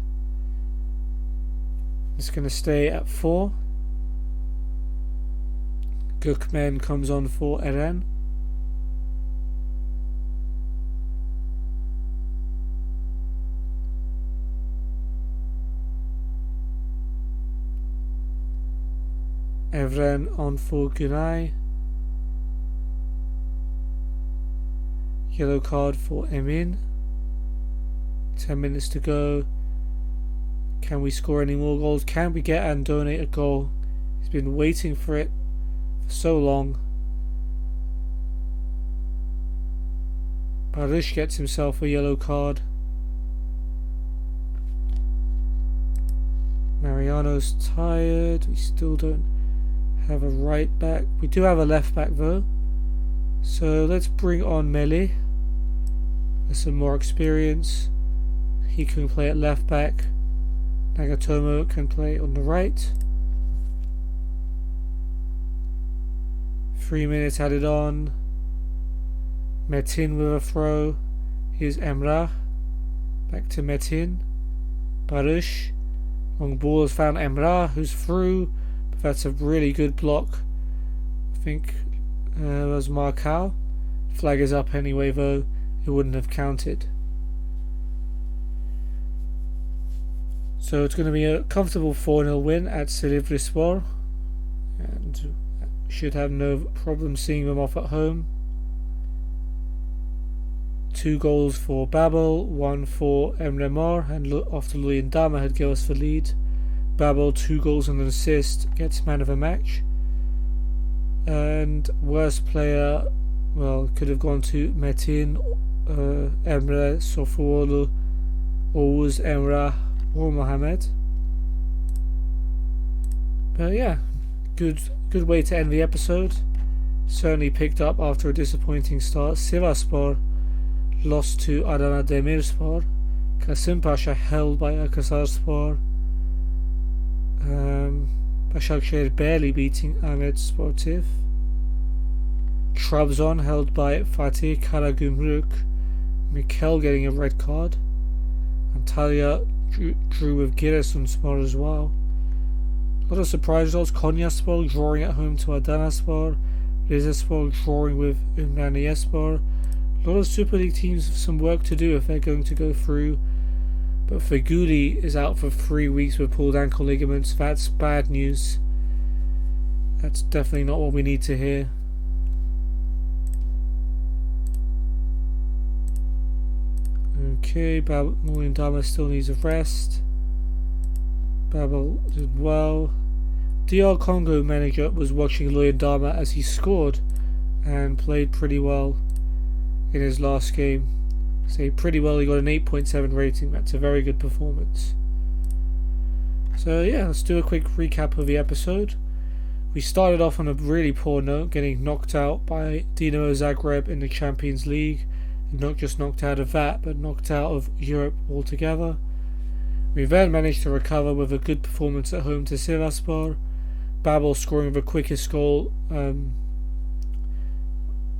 It's going to stay at 4. Gökmen comes on for Eren. Evren on for Günay. Yellow card for Emin. 10 minutes to go. Can we score any more goals? Can we get Andone a goal? He's been waiting for it for so long. Barış gets himself a yellow card. Mariano's tired. We still don't have a right back. We do have a left back though. So let's bring on Meli. With some more experience. He can play at left back. Nagatomo can play on the right. 3 minutes added on. Metin with a throw. Here's Emrah. Back to Metin. Barış. Long ball has found Emrah, who's through. But that's a really good block. I think it was Marcao. Flag is up anyway though. It wouldn't have counted. So it's going to be a comfortable 4-0 win at Silivrispor, and should have no problem seeing them off at home. 2 goals for Babel, 1 for Emre Mor, and after Luyendama had given us the lead. Babel 2 goals and an assist, gets man of the match. And worst player, well, could have gone to Metin, Emre, Sofuoğlu, Oğuz, Emrah, or Mohamed. But yeah, good way to end the episode. Certainly picked up after a disappointing start. Sivasspor lost to Adana Demirspor. Kasımpaşa held by Akhisarspor. Başakşehir barely beating Ahmet Sportif. Trabzon held by Fatih Karagümrük. Mikel getting a red card. Antalya drew with Giresunspor as well. A lot of surprise results. Konyaspor drawing at home to Adanaspor. Rizespor drawing with Ümraniyespor. A lot of Super League teams have some work to do if they're going to go through. But Feguli is out for 3 weeks with pulled ankle ligaments. That's bad news. That's definitely not what we need to hear. Okay, Luyendama still needs a rest. Babel did well. DR Congo manager was watching Luyendama as he scored and played pretty well in his last game. Say pretty well, he got an 8.7 rating. That's a very good performance. So yeah, let's do a quick recap of the episode. We started off on a really poor note, getting knocked out by Dinamo Zagreb in the Champions League. And not just knocked out of that, but knocked out of Europe altogether. We then managed to recover with a good performance at home to Sivasspor. Babel scoring the quickest goal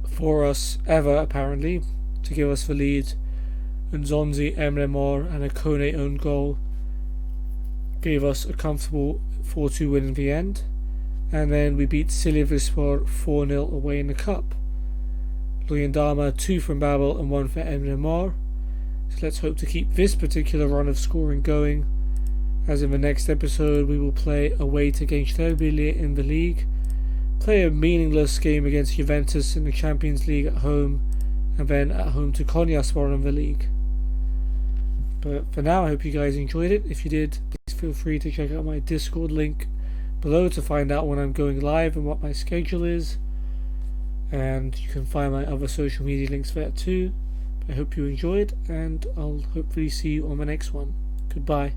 for us ever, apparently, to give us the lead. Nzonzi, Emre Mor and a Kone own goal gave us a comfortable 4-2 win in the end. And then we beat Silivrispor 4-0 away in the cup. Luyendama 2 from Babel and 1 for Emre Mor. So let's hope to keep this particular run of scoring going, as in the next episode we will play away to Gençlerbirliği in the league, play a meaningless game against Juventus in the Champions League at home, and then at home to Konyaspor in the league. But for now, I hope you guys enjoyed it. If you did, please feel free to check out my Discord link below to find out when I'm going live and what my schedule is. And you can find my other social media links there too. I hope you enjoyed, and I'll hopefully see you on the next one. Goodbye.